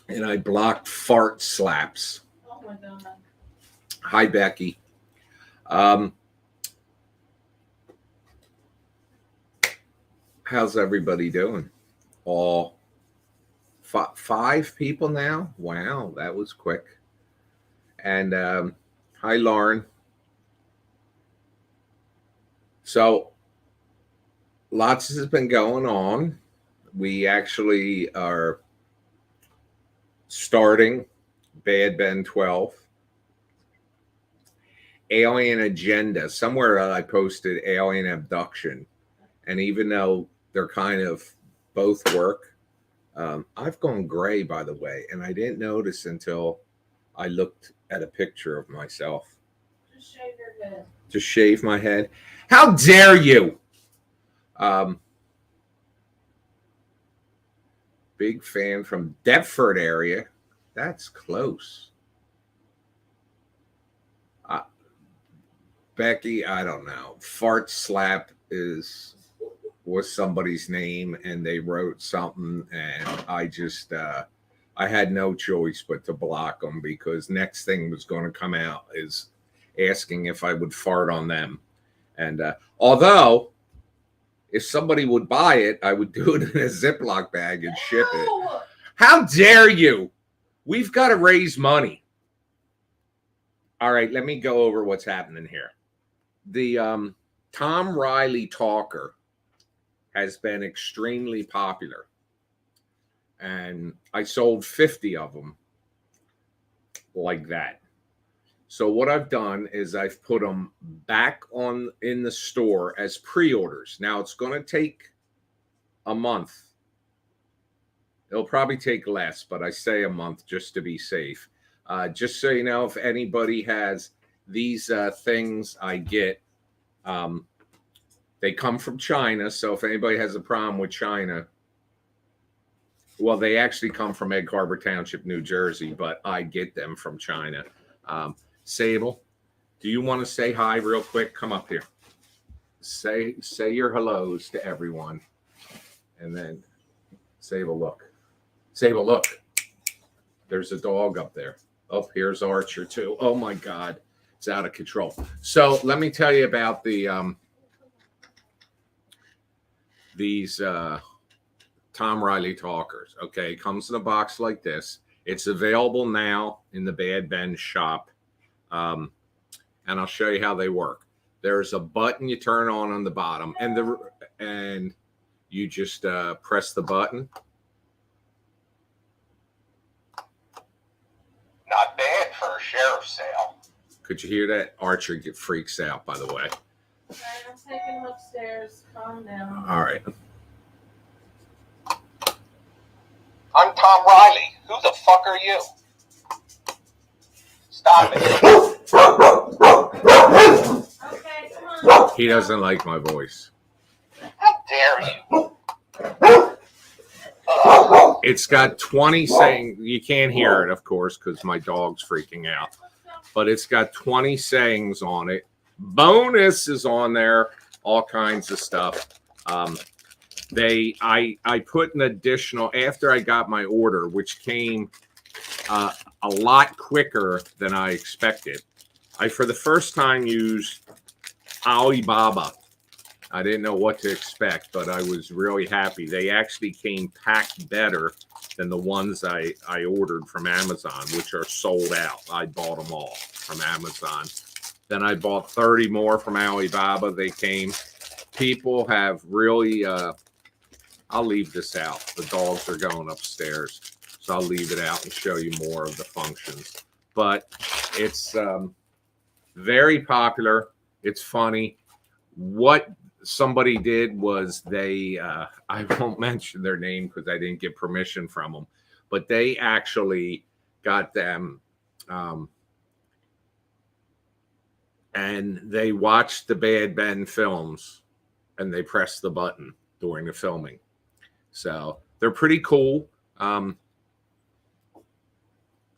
and I blocked fart slaps. Oh my god. Hi, Becky. Um, how's everybody doing? All five people now? Wow, that was quick. And hi, Lauren. So, lots has been going on. We actually are starting Bad Ben 12. Alien Agenda. Somewhere I posted Alien Abduction. And even though they're kind of both work, I've gone gray, by the way, and I didn't notice until I looked at a picture of myself. Just shave your head. Just shave my head. How dare you? Um, big fan from Deptford area. That's close. Becky, I don't know. Fart slap was somebody's name, and they wrote something, and I just I had no choice but to block them because next thing was going to come out is asking if I would fart on them, and although if somebody would buy it, I would do it in a Ziploc bag and ship it. How dare you? We've got to raise money. All right, let me go over what's happening here. The Tom Riley talker has been extremely popular, and I sold 50 of them like that. So what I've done is I've put them back on in the store as pre-orders. Now it's going to take a month. It'll probably take less, but I say a month just to be safe. Just so you know, if anybody has these things I get, they come from China. So if anybody has a problem with China, well, they actually come from Egg Harbor Township, New Jersey, but I get them from China. Sable, do you want to say hi real quick? Come up here. Say your hellos to everyone. And then Sable, look. Sable, look. There's a dog up there. Oh, here's Archer too. Oh my God. It's out of control. So let me tell you about these Tom Riley talkers. Okay, it comes in a box like this. It's available now in the Bad Ben shop, and I'll show you how they work. There's a button you turn on the bottom, and you just press the button. Not bad for a sheriff's sale. Could you hear that? Archer freaks out, by the way. Okay, I'm taking him upstairs. Calm down. All right. I'm Tom Riley. Who the fuck are you? Stop it. Okay, come on. He doesn't like my voice. How dare you? It's got 20 sayings. You can't hear it, of course, because my dog's freaking out. But it's got 20 sayings on it. Bonus is on there. All kinds of stuff. I put an additional after I got my order, which came a lot quicker than I expected. I for the first time used Alibaba. I didn't know what to expect, but I was really happy. They actually came packed better than the ones I ordered from Amazon, which are sold out. I bought them all from Amazon. Then I bought 30 more from Alibaba. They came. People have really, I'll leave this out. The dogs are going upstairs, so I'll leave it out and show you more of the functions. But it's very popular. It's funny. What somebody did was they I won't mention their name because I didn't get permission from them, but they actually got them and they watched the Bad Ben films and they pressed the button during the filming. So they're pretty cool.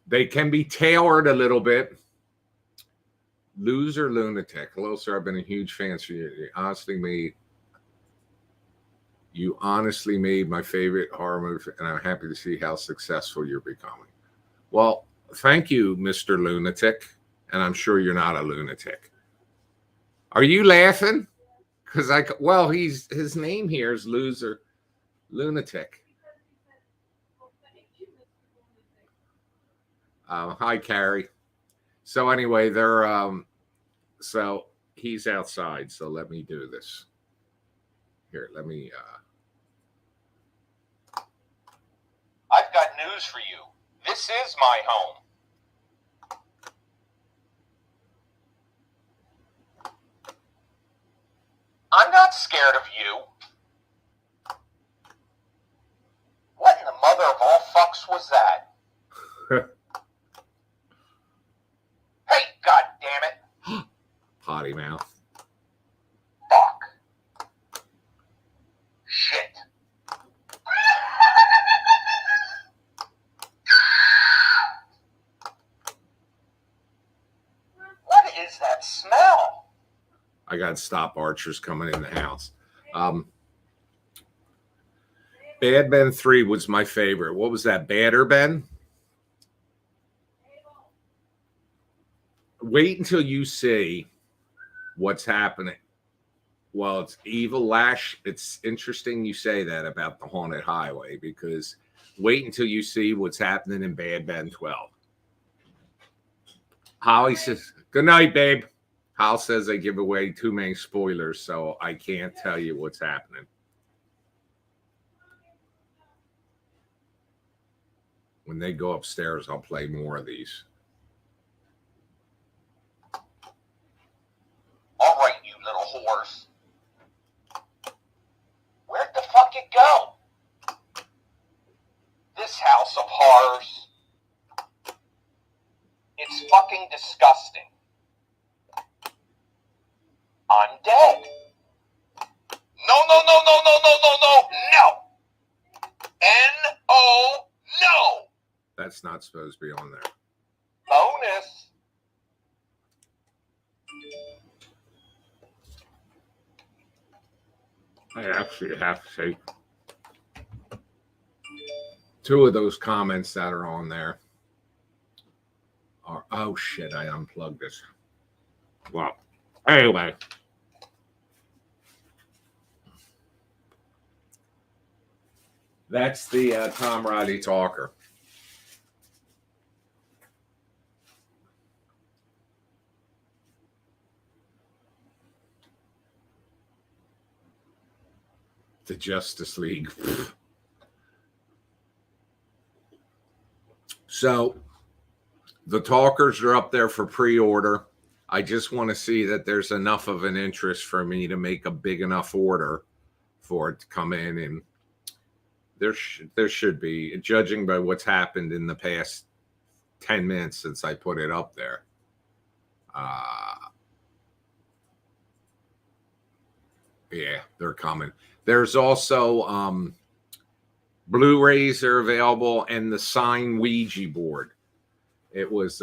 They can be tailored a little bit. Loser Lunatic. Hello, sir. I've been a huge fan for you. Honestly, me. You honestly made my favorite horror movie, and I'm happy to see how successful you're becoming. Well, thank you, Mr. Lunatic. And I'm sure you're not a lunatic. Are you laughing? Because his name here is Loser Lunatic. Hi, Carrie. So anyway, so he's outside. So let me do this. Here, let me. I've got news for you. This is my home. I'm not scared of you. What in the mother of all fucks was that? Hey, god damn it. Potty mouth. Fuck. Shit. What is that smell? I got stop archers coming in the house. Bad Ben 3 was my favorite. What was that? Badder Ben? Wait until you see what's happening. Well, it's Evil Lash. It's interesting you say that about the Haunted Highway because wait until you see what's happening in Bad Ben 12. Holly says, good night, babe. Hal says they give away too many spoilers, so I can't tell you what's happening. When they go upstairs, I'll play more of these. All right, you little horse. Where'd the fuck it go? This house of horrors. It's fucking disgusting. I'm dead. No, no, no, no, no, no, no, no, no. N-O, no. That's not supposed to be on there. Bonus. I actually have to say two of those comments that are on there are, oh shit, I unplugged this. Well, anyway. That's the Tom Riley talker. The Justice League. So the talkers are up there for pre-order. I just want to see that there's enough of an interest for me to make a big enough order for it to come in, and there should be, judging by what's happened in the past 10 minutes since I put it up there. Yeah, they're coming. There's also Blu-rays are available and the signed Ouija board. It was,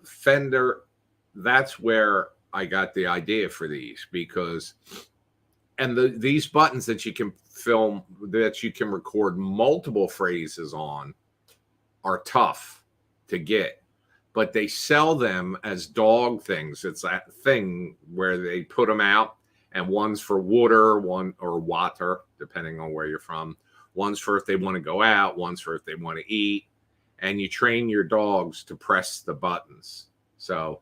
Fender, that's where I got the idea for these because, and these buttons that you can film, that you can record multiple phrases on are tough to get, but they sell them as dog things. It's that thing where they put them out, and one's for water, one or water, depending on where you're from. One's for if they want to go out, one's for if they want to eat. And you train your dogs to press the buttons. So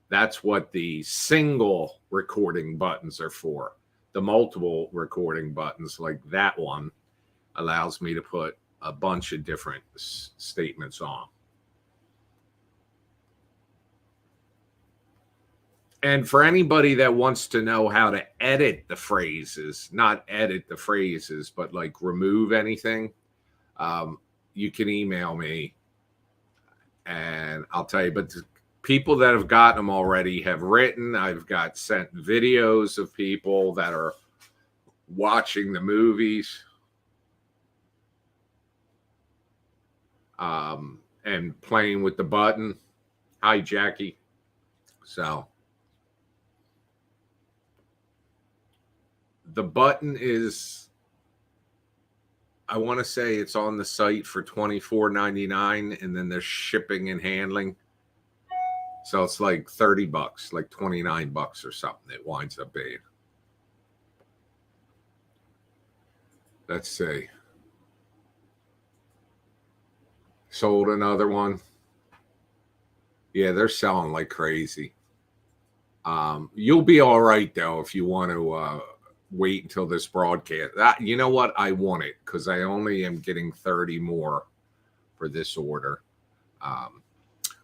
that's what the single recording buttons are for. The multiple recording buttons, like that one, allows me to put a bunch of different statements on. And for anybody that wants to know how to edit the phrases, not edit the phrases, but like remove anything, you can email me and I'll tell you. But the people that have gotten them already have written. I've got sent videos of people that are watching the movies and playing with the button. Hi, Jackie. So The button is, I want to say it's on the site for $24.99, and then there's shipping and handling. So it's like $30, like $29 or something. It winds up being. Let's see. Sold another one. Yeah, they're selling like crazy. You'll be all right though if you want to wait until this broadcast. You know what? I want it because I only am getting 30 more for this order.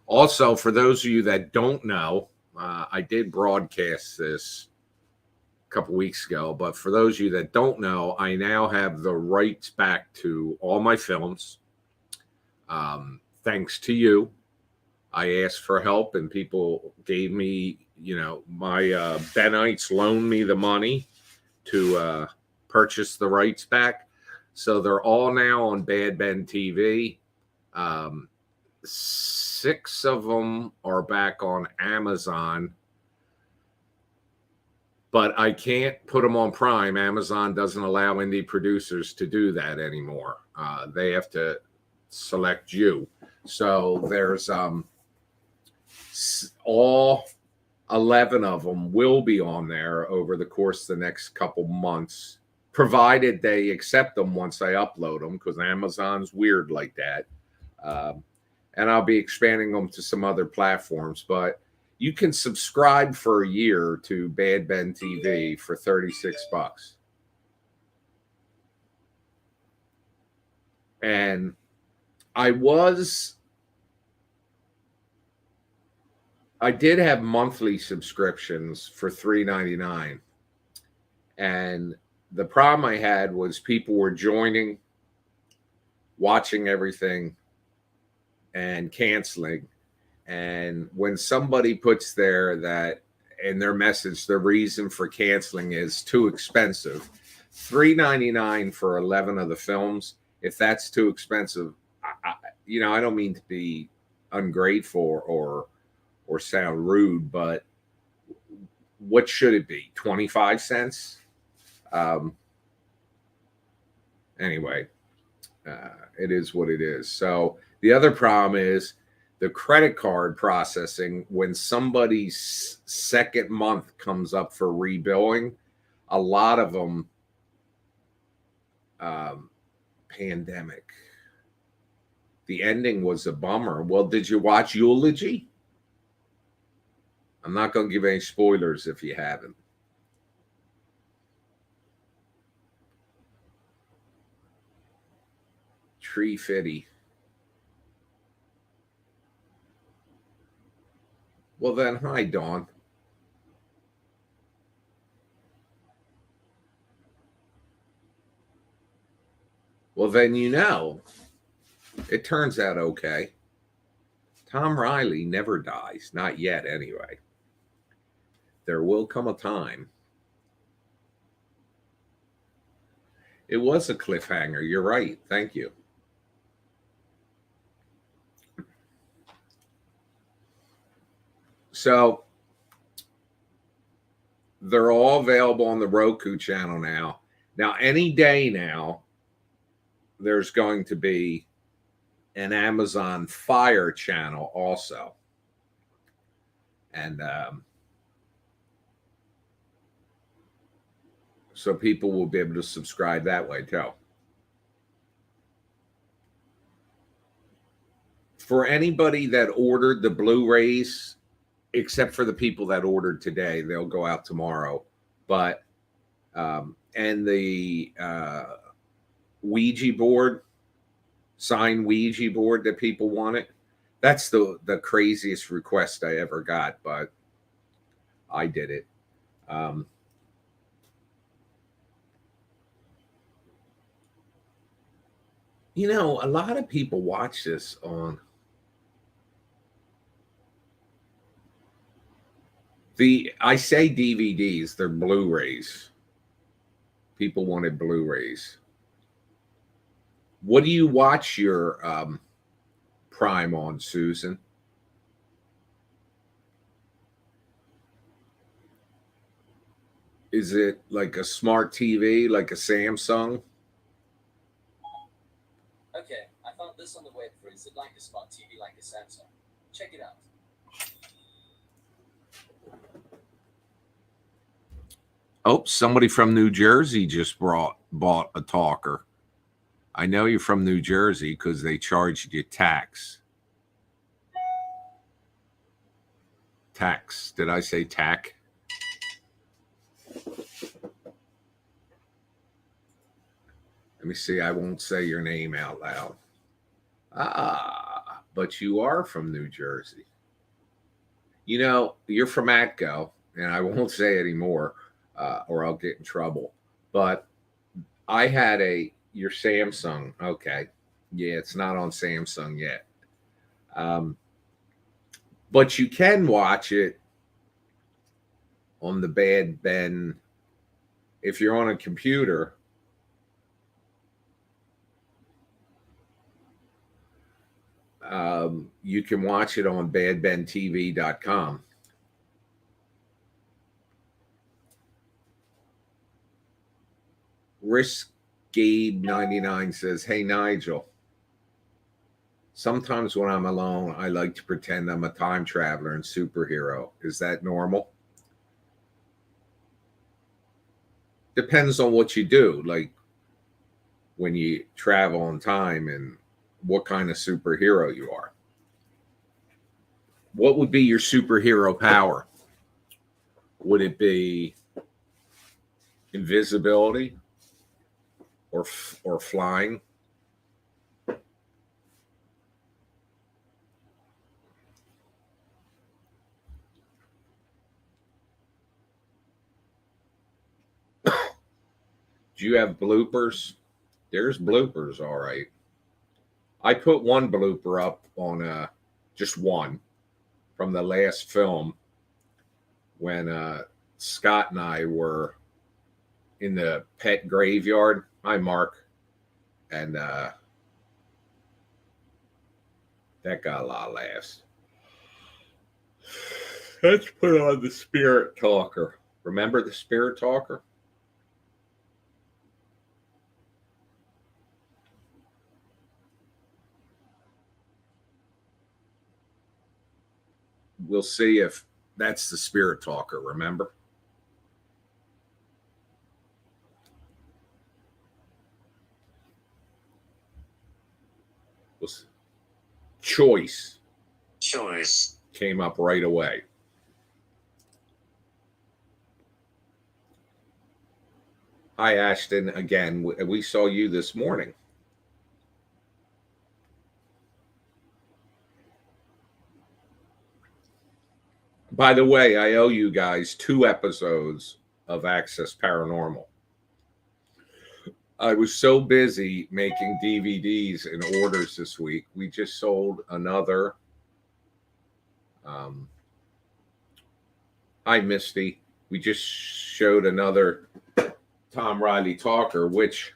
Also, for those of you that don't know, I did broadcast this a couple weeks ago, but for those of you that don't know, I now have the rights back to all my films. Thanks to you. I asked for help and people gave me, my Benites loaned me the money to purchase the rights back. So they're all now on Bad Ben TV. 6 of them are back on Amazon, but I can't put them on Prime. Amazon doesn't allow indie producers to do that anymore. They have to select you. So there's all 11 of them will be on there over the course of the next couple months, provided they accept them once I upload them, because Amazon's weird like that. And I'll be expanding them to some other platforms, but you can subscribe for a year to Bad Ben TV for $36. And I did have monthly subscriptions for $3.99. And the problem I had was people were joining, watching everything, and canceling. And when somebody puts there that in their message, the reason for canceling is too expensive, $3.99 for 11 of the films, if that's too expensive, I don't mean to be ungrateful or sound rude, but what should it be? 25 cents? Anyway, it is what it is. So the other problem is the credit card processing. When somebody's second month comes up for rebilling, a lot of them, pandemic. The ending was a bummer. Well, did you watch Eulogy? I'm not going to give any spoilers if you haven't. Tree Fitty. Well, then, hi, Dawn. Well, then it turns out okay. Tom Riley never dies. Not yet, anyway. There will come a time. It was a cliffhanger. You're right. Thank you. So they're all available on the Roku channel now. Now, any day now, there's going to be an Amazon Fire channel also. And so people will be able to subscribe that way too. For anybody that ordered the Blu-rays, except for the people that ordered today, they'll go out tomorrow. But and the Ouija board, signed Ouija board that people wanted, that's the craziest request I ever got, but I did it. A lot of people watch this on I say DVDs, they're Blu-rays. People wanted Blu-rays. What do you watch your Prime on, Susan? Is it like a smart TV, like a Samsung? Okay, I found this on the web for is it like a smart TV like a Samsung? Check it out. Oh, somebody from New Jersey just bought a talker. I know you're from New Jersey because they charged you tax. Tax. Did I say tack? Let me see. I won't say your name out loud. Ah, but you are from New Jersey. You know, you're from Atco, and I won't say anymore or I'll get in trouble. But I had your Samsung. Okay. Yeah, it's not on Samsung yet. But you can watch it on the Bad Ben if you're on a computer. You can watch it on badbentv.com. Risk Gabe 99 says, "Hey Nigel, sometimes when I'm alone, I like to pretend I'm a time traveler and superhero. Is that normal?" Depends on what you do, like when you travel in time and what kind of superhero you are. What would be your superhero power? Would it be invisibility or flying? Do you have bloopers? There's bloopers, all right. I put one blooper up on just one from the last film when Scott and I were in the pet graveyard. Hi, Mark. And that got a lot of laughs. Let's put on the Spirit Talker. Remember the Spirit Talker? We'll see if that's the Spirit Talker, remember? Choice came up right away. Hi, Ashton. Again, we saw you this morning. By the way, I owe you guys 2 episodes of Access Paranormal. I was so busy making DVDs and orders this week. We just sold another. Hi, Misty. We just showed another Tom Riley Talker, which,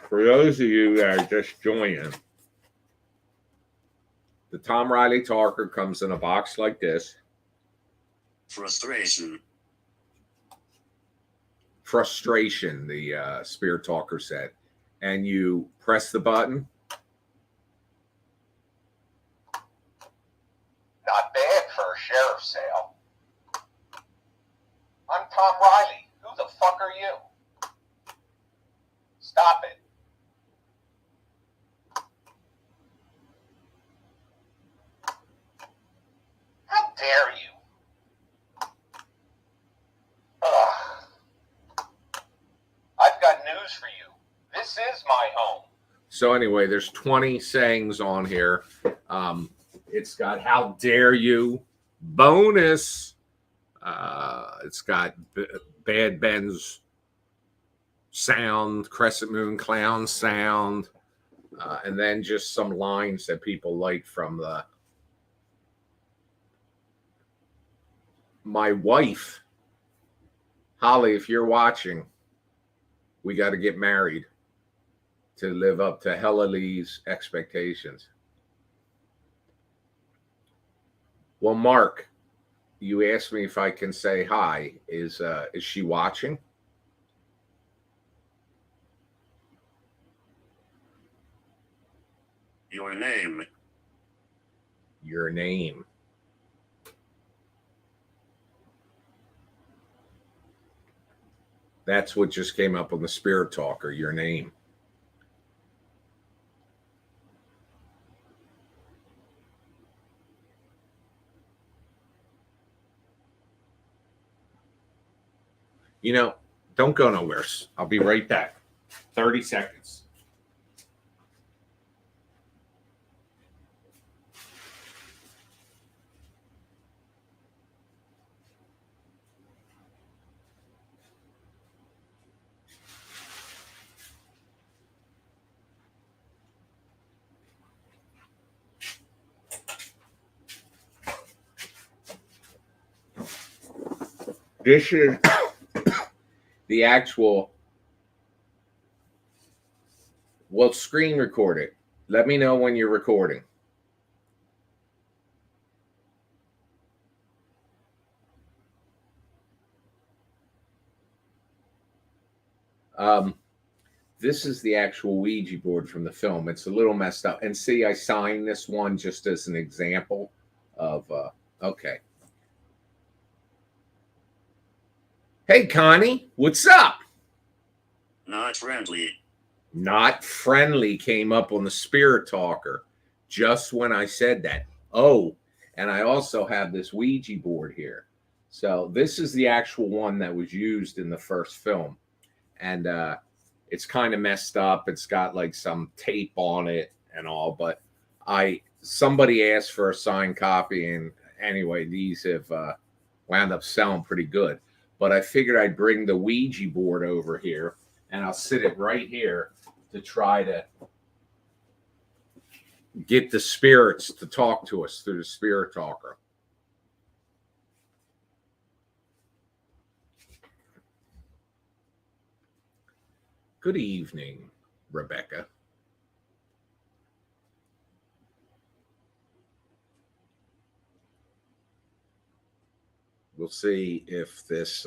for those of you that are just joining, the Tom Riley Talker comes in a box like this. Frustration, the Spirit Talker said. And you press the button. Not bad for a sheriff's sale. I'm Tom Riley. Who the fuck are you? Stop it. How dare you? Ugh. I've got news for you. This is my home. So anyway, there's 20 sayings on here. It's got "How dare you?" bonus. It's got Bad Ben's sound, Crescent Moon Clown sound, and then just some lines that people like from my wife. Holly, if you're watching, we got to get married to live up to Hella Lee's expectations. Well, Mark, you asked me if I can say hi. Is she watching? Your name. Your name. That's what just came up on the Spirit Talker. Your name. You know, don't go nowhere. I'll be right back. 30 seconds. This is the actual, well, screen record it. Let me know when you're recording. This is the actual Ouija board from the film. It's a little messed up. And see, I signed this one just as an example of, okay. Hey, Connie, what's up? Not friendly. Not friendly came up on the Spirit Talker just when I said that. Oh, and I also have this Ouija board here. So this is the actual one that was used in the first film. And it's kind of messed up. It's got like some tape on it and all, but somebody asked for a signed copy, and anyway, these have wound up selling pretty good. But I figured I'd bring the Ouija board over here, and I'll sit it right here to try to get the spirits to talk to us through the Spirit Talker. Good evening, Rebecca. We'll see if this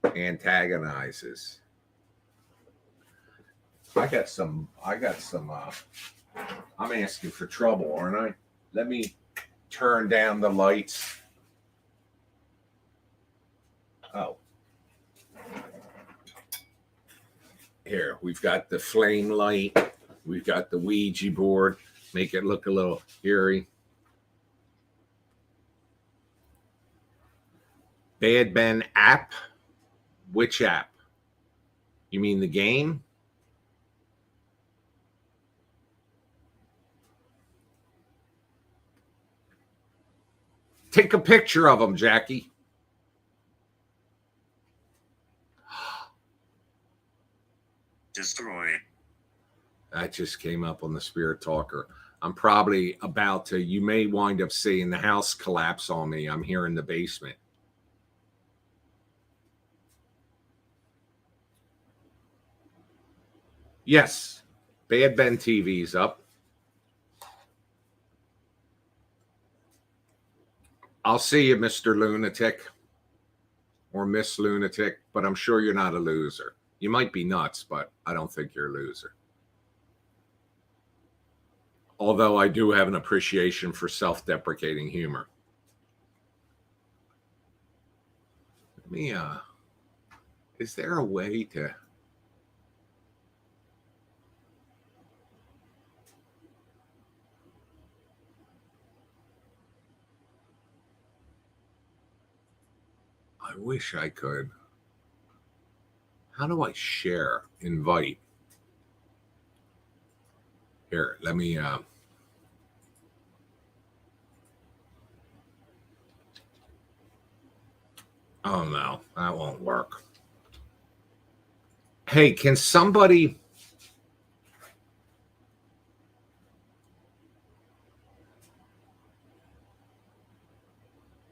antagonizes. I got some, I'm asking for trouble, aren't I? Let me turn down the lights. Oh. Here, we've got the flame light. We've got the Ouija board. Make it look a little eerie. Bad Ben app? Which app? You mean the game? Take a picture of them, Jackie. Destroy. That just came up on the Spirit Talker. I'm probably about to, you may wind up seeing the house collapse on me. I'm here in the basement. Yes, Bad Ben TV's up. I'll see you, Mr. Lunatic or Miss Lunatic, but I'm sure you're not a loser. You might be nuts, but I don't think you're a loser. Although I do have an appreciation for self-deprecating humor. Let me, is there a way to... I wish I could. How do I share? Invite. Here, let me, oh no, that won't work. Hey, can somebody...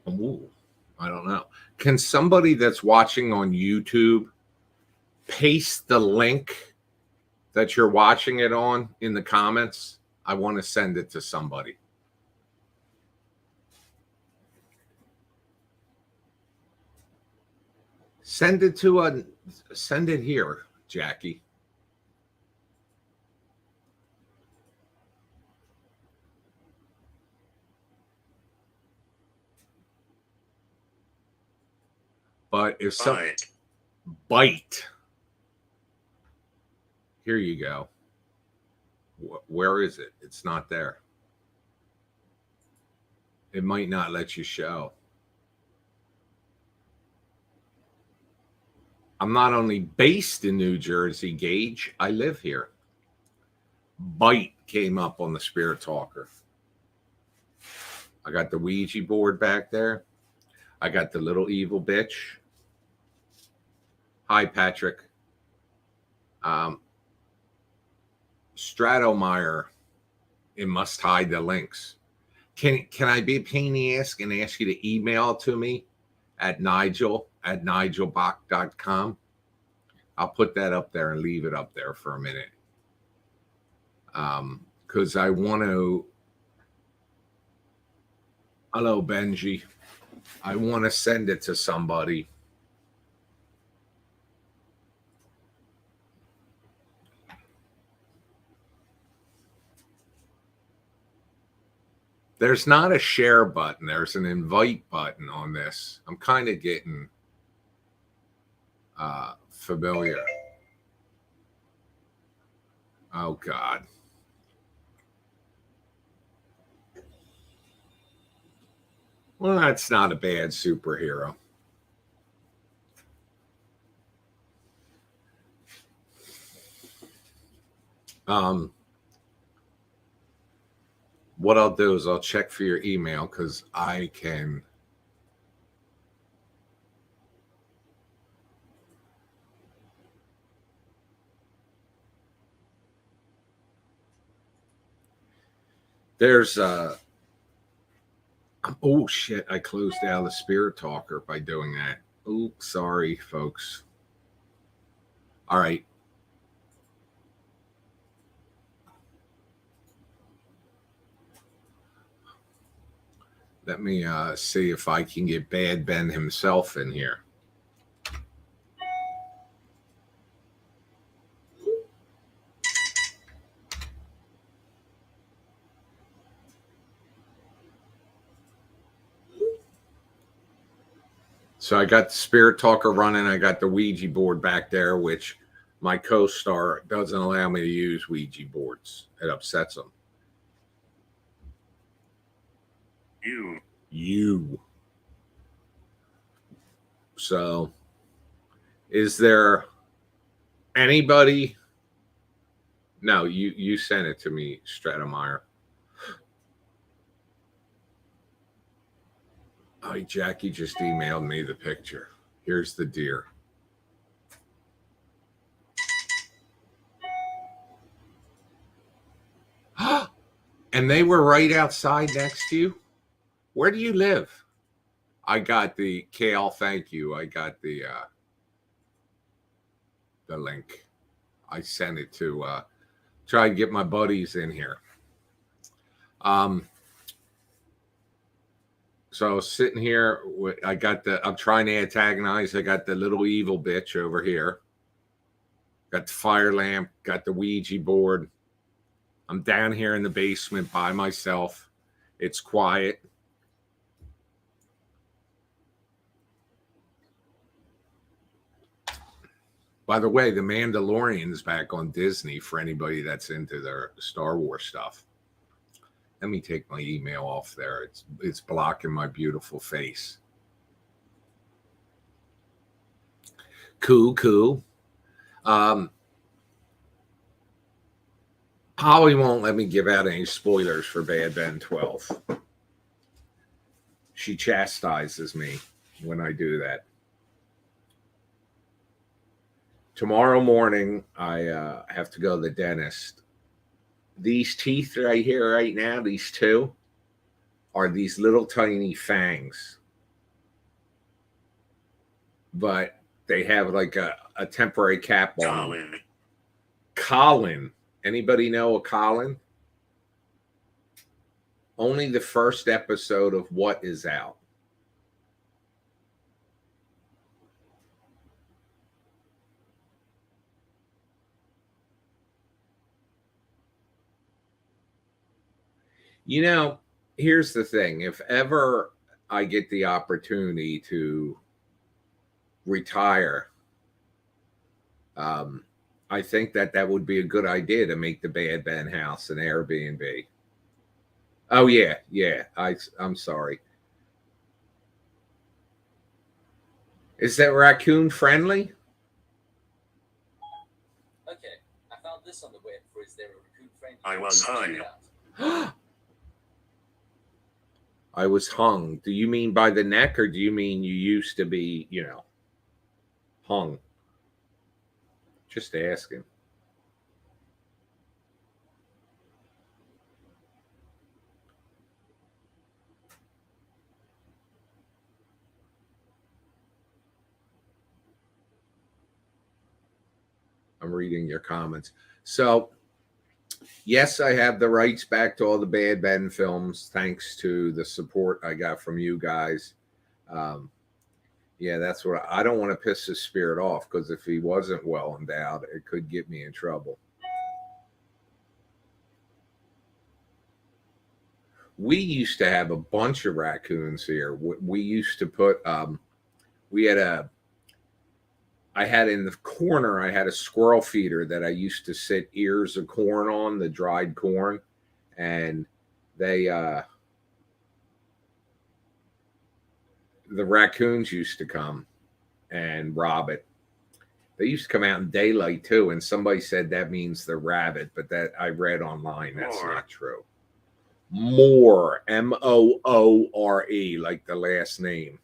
Ooh, I don't know. Can somebody that's watching on YouTube paste the link that you're watching it on in the comments? I want to send it to somebody. Send it here, Jackie. But if some Bite. bite, here you go. Where is it? It's not there. It might not let you show. I'm not only based in New Jersey, Gage, I live here. Bite came up on the Spirit Talker. I got the Ouija board back there. I got the little evil bitch. Hi, Patrick. Stratomeyer, it must hide the links. Can I be a pain in the ass and ask you to email it to me at nigel@nigelbach.com? I'll put that up there and leave it up there for a minute. Because I want to. Hello, Benji. I want to send it to somebody. There's not a share button. There's an invite button on this. I'm kind of getting familiar. Oh, God. Well, that's not a bad superhero. What I'll do is I'll check for your email because I can. There's oh shit, I closed out the Spirit Talker by doing that. Oh, sorry, folks. All right. Let me see if I can get Bad Ben himself in here. So I got the Spirit Talker running. I got the Ouija board back there, which my co-star doesn't allow me to use Ouija boards. It upsets him. You. So, is there anybody? No, you sent it to me, Stratomeyer. Oh, Jackie just emailed me the picture. Here's the deer. And they were right outside next to you? Where do you live? I got the Kale, thank you. I got the link. I sent it to try and get my buddies in here. So I was sitting here. I'm trying to antagonize. I got the little evil bitch over here. Got the fire lamp. Got the Ouija board. I'm down here in the basement by myself. It's quiet. By the way, The Mandalorian's back on Disney for anybody that's into their Star Wars stuff. Let me take my email off there. It's blocking my beautiful face. Cool. Holly won't let me give out any spoilers for Bad Ben 12. She chastises me when I do that. Tomorrow morning, I have to go to the dentist. These teeth right here, right now, these two, are these little tiny fangs. But they have like a temporary cap on them. Colin. Anybody know a Colin? Only the first episode of What is out. You know, here's the thing. If ever I get the opportunity to retire, um, I think that that would be a good idea to make the Bad Ben house an Airbnb. Oh yeah, yeah. I'm sorry. Is that raccoon friendly? Okay, I found this on the web for Is There a Raccoon Friendly? I was Check hung. it out. I was hung. Do you mean by the neck, or do you mean you used to be, hung? Just asking. I'm reading your comments. So, yes, I have the rights back to all the Bad Ben films, thanks to the support I got from you guys. Um, yeah, that's what I don't want to piss his spirit off, because if he wasn't well endowed, it could get me in trouble. We used to have a bunch of raccoons here. We used to put, we had I had in the corner, I had a squirrel feeder that I used to sit ears of corn on, the dried corn. And they, the raccoons used to come and rob it. They used to come out in daylight too. And somebody said that means the rabbit, but that I read online. That's More. not true. Moore, Moore, like the last name.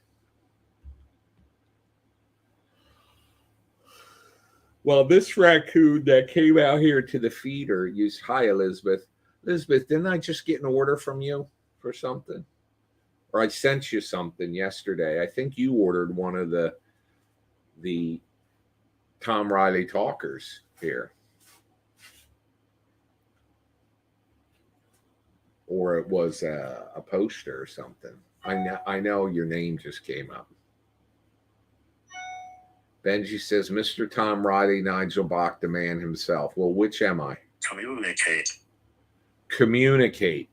Well, this raccoon that came out here to the feeder used, hi, Elizabeth. Elizabeth, didn't I just get an order from you for something? Or I sent you something yesterday. I think you ordered one of the Tom Riley talkers here. Or it was a poster or something. I know your name just came up. Benji says, Mr. Tom Riley, Nigel Bach, the man himself. Well, which am I? Communicate. Communicate.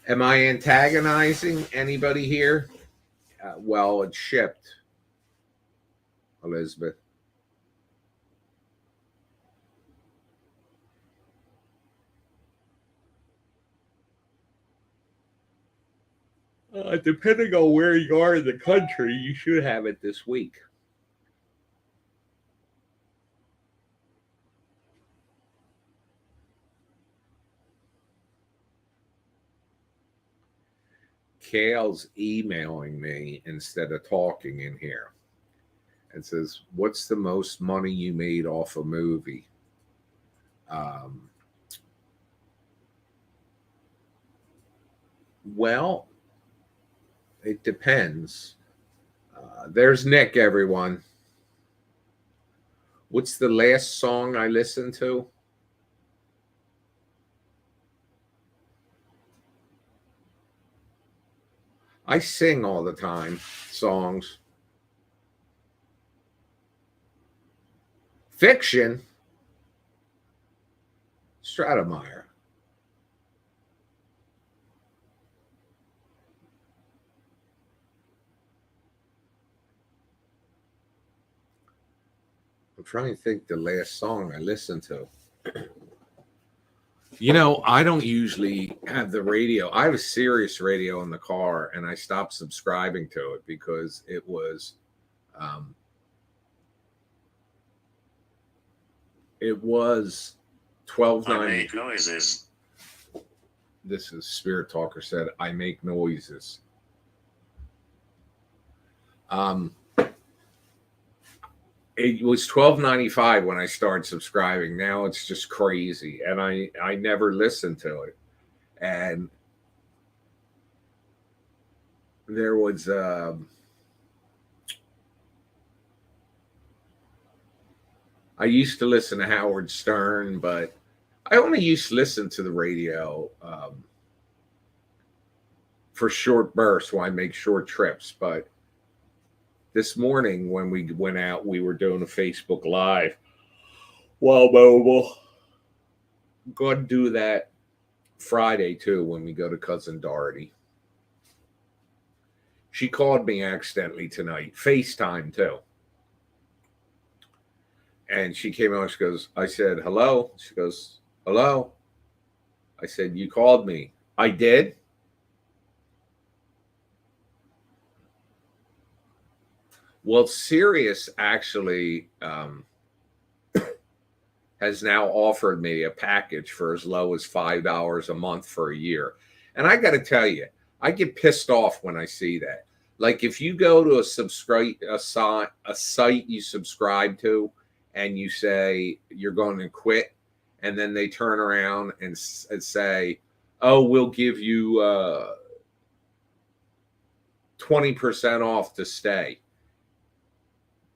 Am I antagonizing anybody here? Well, it's shipped, Elizabeth. Depending on where you are in the country, you should have it this week. Kale's emailing me instead of talking in here. It says, what's the most money you made off a movie? Well, it depends. There's Nick, everyone. What's the last song I listened to? I sing all the time, songs. Fiction? Stratemeyer. I'm trying to think the last song I listened to. I don't usually have the radio. I have a Sirius radio in the car, and I stopped subscribing to it because it was, it was I $12.90. make noises. This is Spirit Talker said, I make noises. It was $12.95 when I started subscribing. Now it's just crazy, and I never listened to it. And there was I used to listen to Howard Stern, but I only used to listen to the radio for short bursts when I make short trips. But this morning when we went out, we were doing a Facebook Live. Well, mobile. Go and do that Friday too when we go to cousin Dorothy. She called me accidentally tonight, FaceTime too. And she came on, she goes, I said, hello. She goes, hello. I said, you called me. I did. Well, Sirius actually has now offered me a package for as low as $5 a month for a year. And I got to tell you, I get pissed off when I see that. Like if you go to a site you subscribe to and you say you're going to quit, and then they turn around and say, oh, we'll give you 20% off to stay.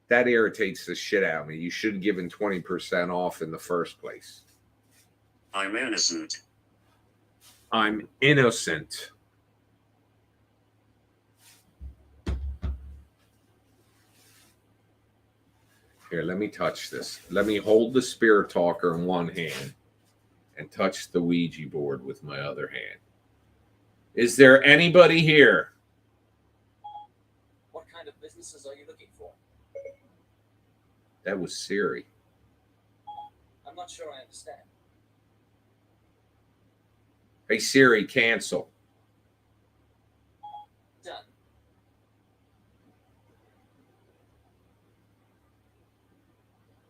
That irritates the shit out of me. You should have given 20% off in the first place. I'm innocent. I'm innocent. Here, let me touch this. Let me hold the spirit talker in one hand and touch the Ouija board with my other hand. Is there anybody here? What kind of businesses are you looking for? That was Siri. I'm not sure I understand. Hey, Siri, cancel. Done.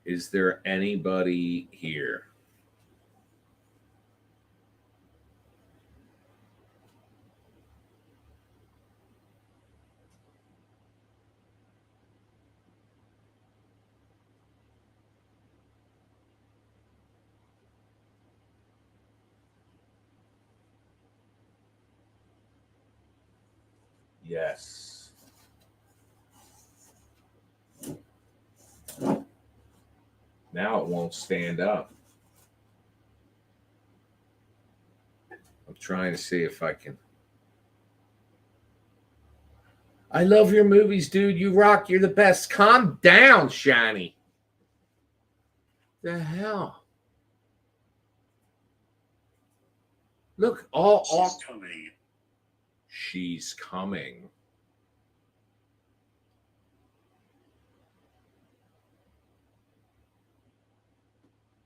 Is there anybody here? Yes. Now it won't stand up. I'm trying to see if I can. I love your movies, dude. You rock. You're the best. Calm down, Shani. The hell? Look, She's coming. She's coming.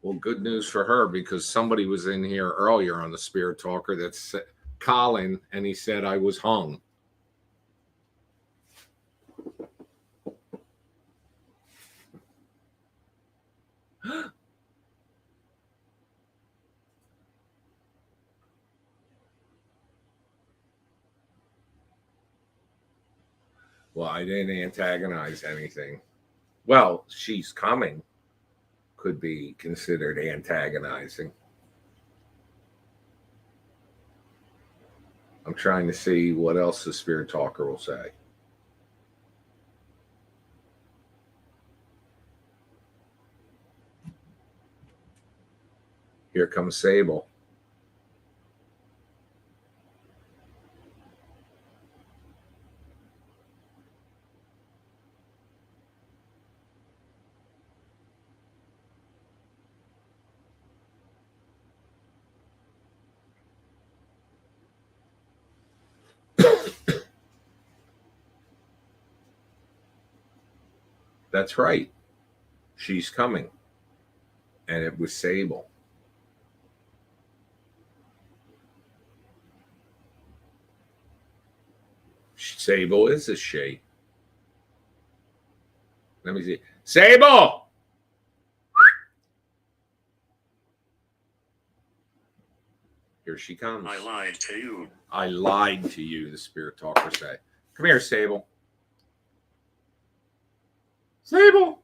Well, good news for her because somebody was in here earlier on the Spirit Talker that's Colin, and he said I was hung. Well, I didn't antagonize anything. Well, she's coming could be considered antagonizing. I'm trying to see what else the Spirit Talker will say. Here comes Sable. That's right. She's coming. And it was Sable. Sable is a she. Let me see. Sable! Here she comes. I lied to you. I lied to you, the Spirit Talker say. Come here, Sable. Sable!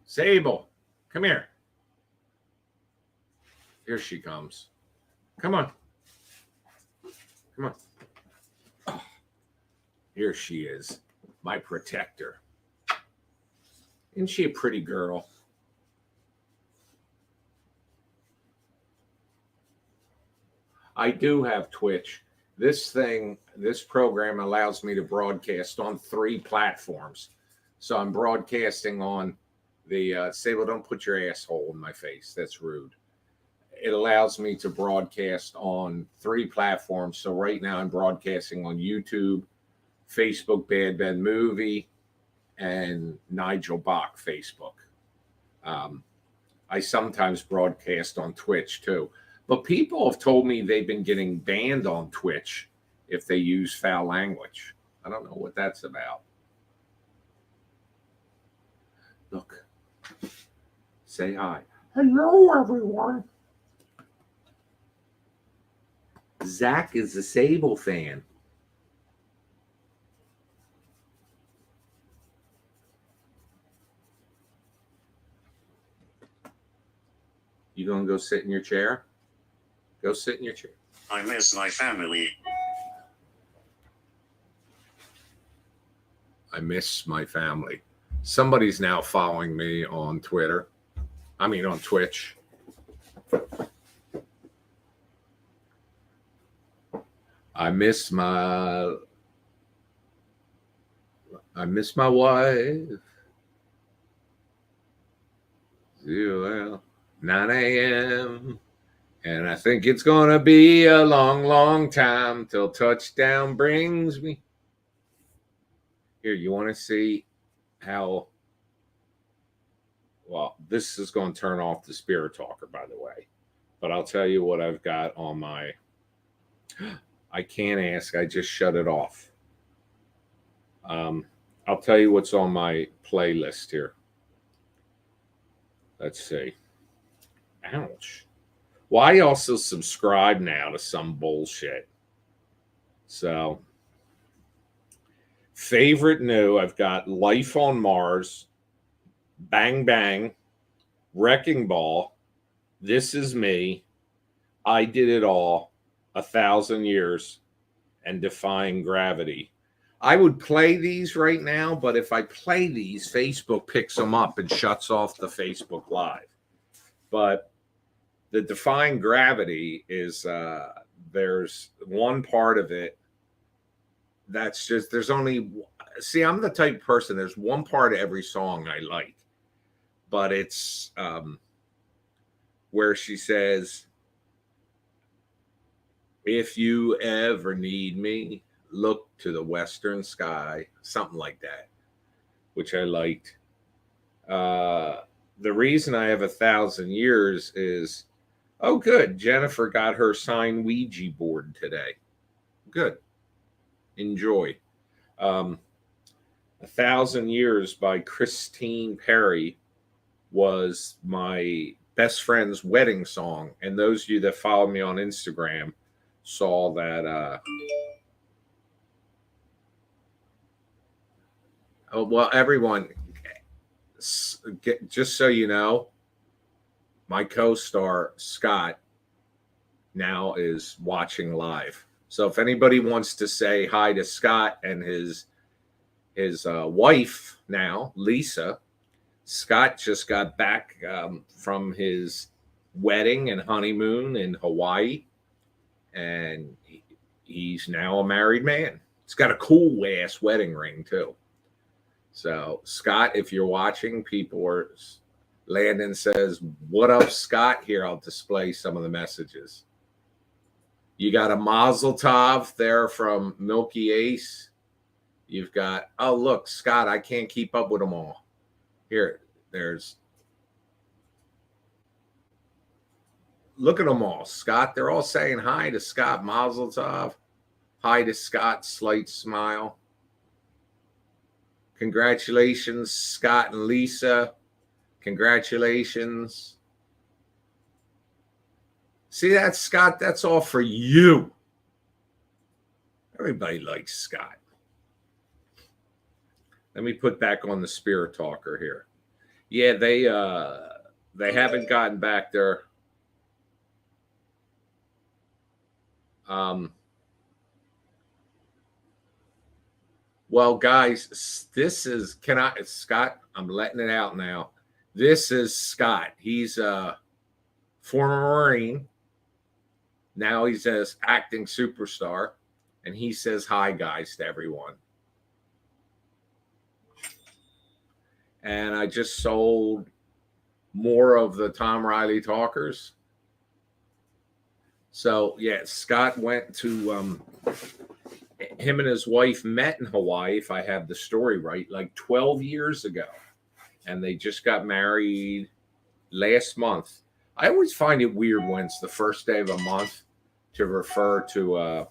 Sable, come here. Here she comes. Come on. Come on. Oh, here she is, my protector. Isn't she a pretty girl? I do have Twitch. this program allows me to broadcast on 3 platforms. So I'm broadcasting on the Sable, don't put your asshole in my face. That's rude. It allows me to broadcast on 3 platforms. So right now I'm broadcasting on YouTube, Facebook Bad Ben Movie, and Nigel Bach Facebook. I sometimes broadcast on Twitch too. But people have told me they've been getting banned on Twitch if they use foul language. I don't know what that's about. Look, say hi. Hello, everyone. Zach is a Sable fan. You gonna go sit in your chair? Go sit in your chair. I miss my family. I miss my family. Somebody's now following me on Twitter. I mean, on Twitch. I miss my wife. 9 a.m. And I think it's going to be a long, long time till touchdown brings me. Here, you want to see how... Well, this is going to turn off the Spirit Talker, by the way. But I'll tell you what I've got on my... I can't ask. I just shut it off. I'll tell you what's on my playlist here. Let's see. Ouch. Well, I also subscribe now to some bullshit. So, favorite new, I've got Life on Mars, Bang Bang, Wrecking Ball, This Is Me, I Did It All, 1,000 Years, and Defying Gravity. I would play these right now, but if I play these, Facebook picks them up and shuts off the Facebook Live. But the Defying Gravity is, there's one part of it that's just, there's only, see, I'm the type of person, there's one part of every song I like, but it's where she says, if you ever need me, look to the western sky, something like that, which I liked. The reason I have 1,000 Years is, oh, good. Jennifer got her signed Ouija board today. Good. Enjoy. 1,000 Years by Christine Perry was my best friend's wedding song. And those of you that follow me on Instagram saw that. Oh, well, everyone, just so you know, my co-star Scott now is watching live. So if anybody wants to say hi to Scott and his wife now, Lisa, Scott just got back from his wedding and honeymoon in Hawaii, and he's now a married man. He's got a cool ass wedding ring too. So Scott, if you're watching, people are... Landon says, what up, Scott? Here, I'll display some of the messages. You got a Mazel Tov there from Milky Ace. You've got, oh, look, Scott, I can't keep up with them all. Here, there's, look at them all, Scott. They're all saying hi to Scott. Mazel Tov. Hi to Scott, slight smile. Congratulations, Scott and Lisa. Congratulations. See that, Scott? That's all for you. Everybody likes Scott. Let me put back on the Spirit Talker here. Yeah, they haven't gotten back there. Well, guys, this is, Scott, I'm letting it out now. This is Scott. He's a former Marine. Now he's an acting superstar. and he says hi, guys, to everyone. And I just sold more of the Tom Riley talkers. So yeah, Scott went to him and his wife met in Hawaii, if I have the story right, like 12 years ago. And they just got married last month. I always find it weird when it's the first day of a month to refer to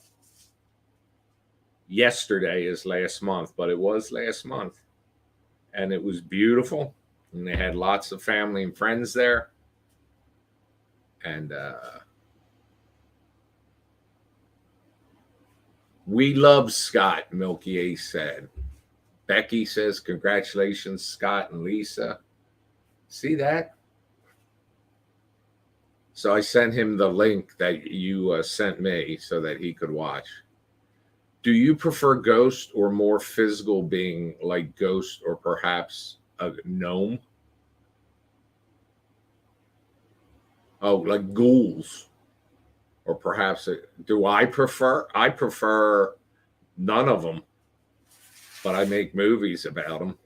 yesterday as last month, but it was last month. And it was beautiful. And they had lots of family and friends there. And we love Scott, Milky Ace said. Becky says, congratulations, Scott and Lisa. See that? So I sent him the link that you sent me so that he could watch. Do you prefer ghost or more physical being like ghost or perhaps a gnome? Oh, like ghouls. Or perhaps, do I prefer? I prefer none of them, but I make movies about them.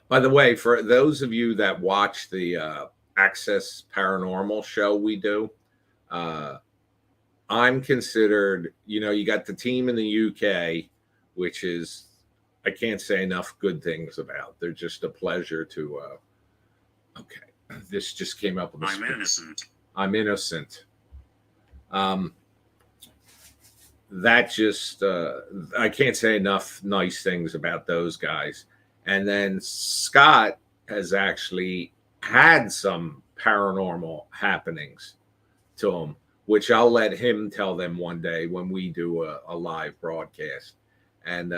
By the way, for those of you that watch the Access Paranormal show we do, I'm considered, you got the team in the UK, which is, I can't say enough good things about. They're just a pleasure to, okay, this just came up. I'm innocent. I'm innocent. That just, I can't say enough nice things about those guys. And then Scott has actually had some paranormal happenings to him, which I'll let him tell them one day when we do a live broadcast. And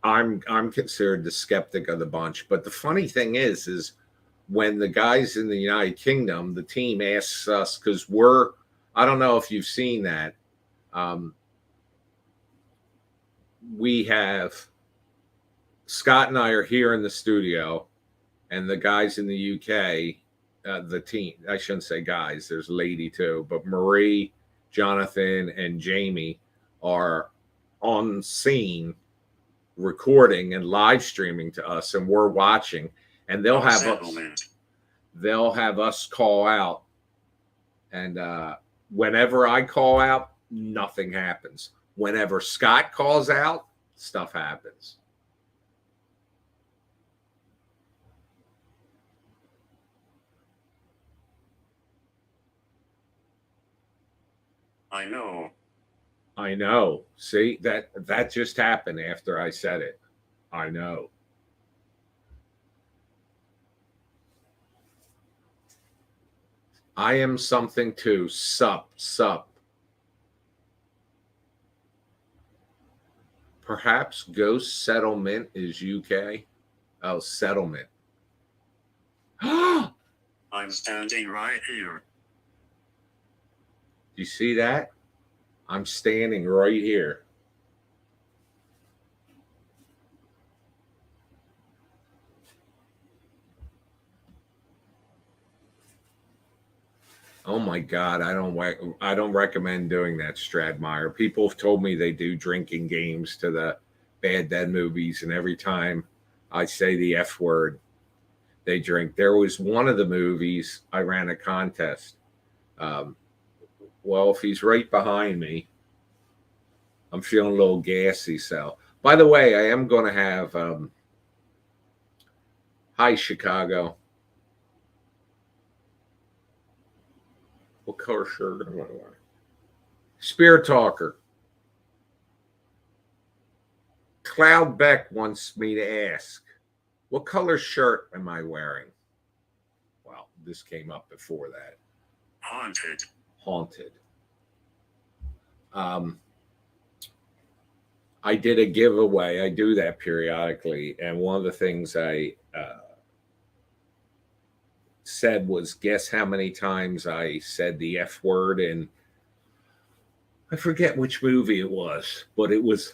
I'm considered the skeptic of the bunch. But the funny thing is when the guys in the United Kingdom, the team asks us, because I don't know if you've seen that. We have Scott and I are here in the studio, and the guys in the UK, the team, I shouldn't say guys, there's a lady too, but Marie, Jonathan, and Jamie are on scene recording and live streaming to us, and we're watching, and they'll have us call out, and whenever I call out, nothing happens. Whenever Scott calls out, stuff happens. I know. I know. See, that just happened after I said it. I know. I am something too. Sup. Perhaps Ghost Settlement is UK. Oh, Settlement. I'm standing right here. You see that? I'm standing right here. Oh my God, I don't recommend doing that, Stradmeyer. People have told me they do drinking games to the Bad Dead movies, and every time I say the F word, they drink. There was one of the movies I ran a contest. Well, if he's right behind me, I'm feeling a little gassy. So, by the way, I am going to have. Hi, Chicago. What color shirt am I wearing? Spear Talker. Cloud Beck wants me to ask, what color shirt am I wearing? Well, this came up before that. Haunted. I did a giveaway. I do that periodically. And one of the things I said was, guess how many times I said the F word, and I forget which movie it was, but it was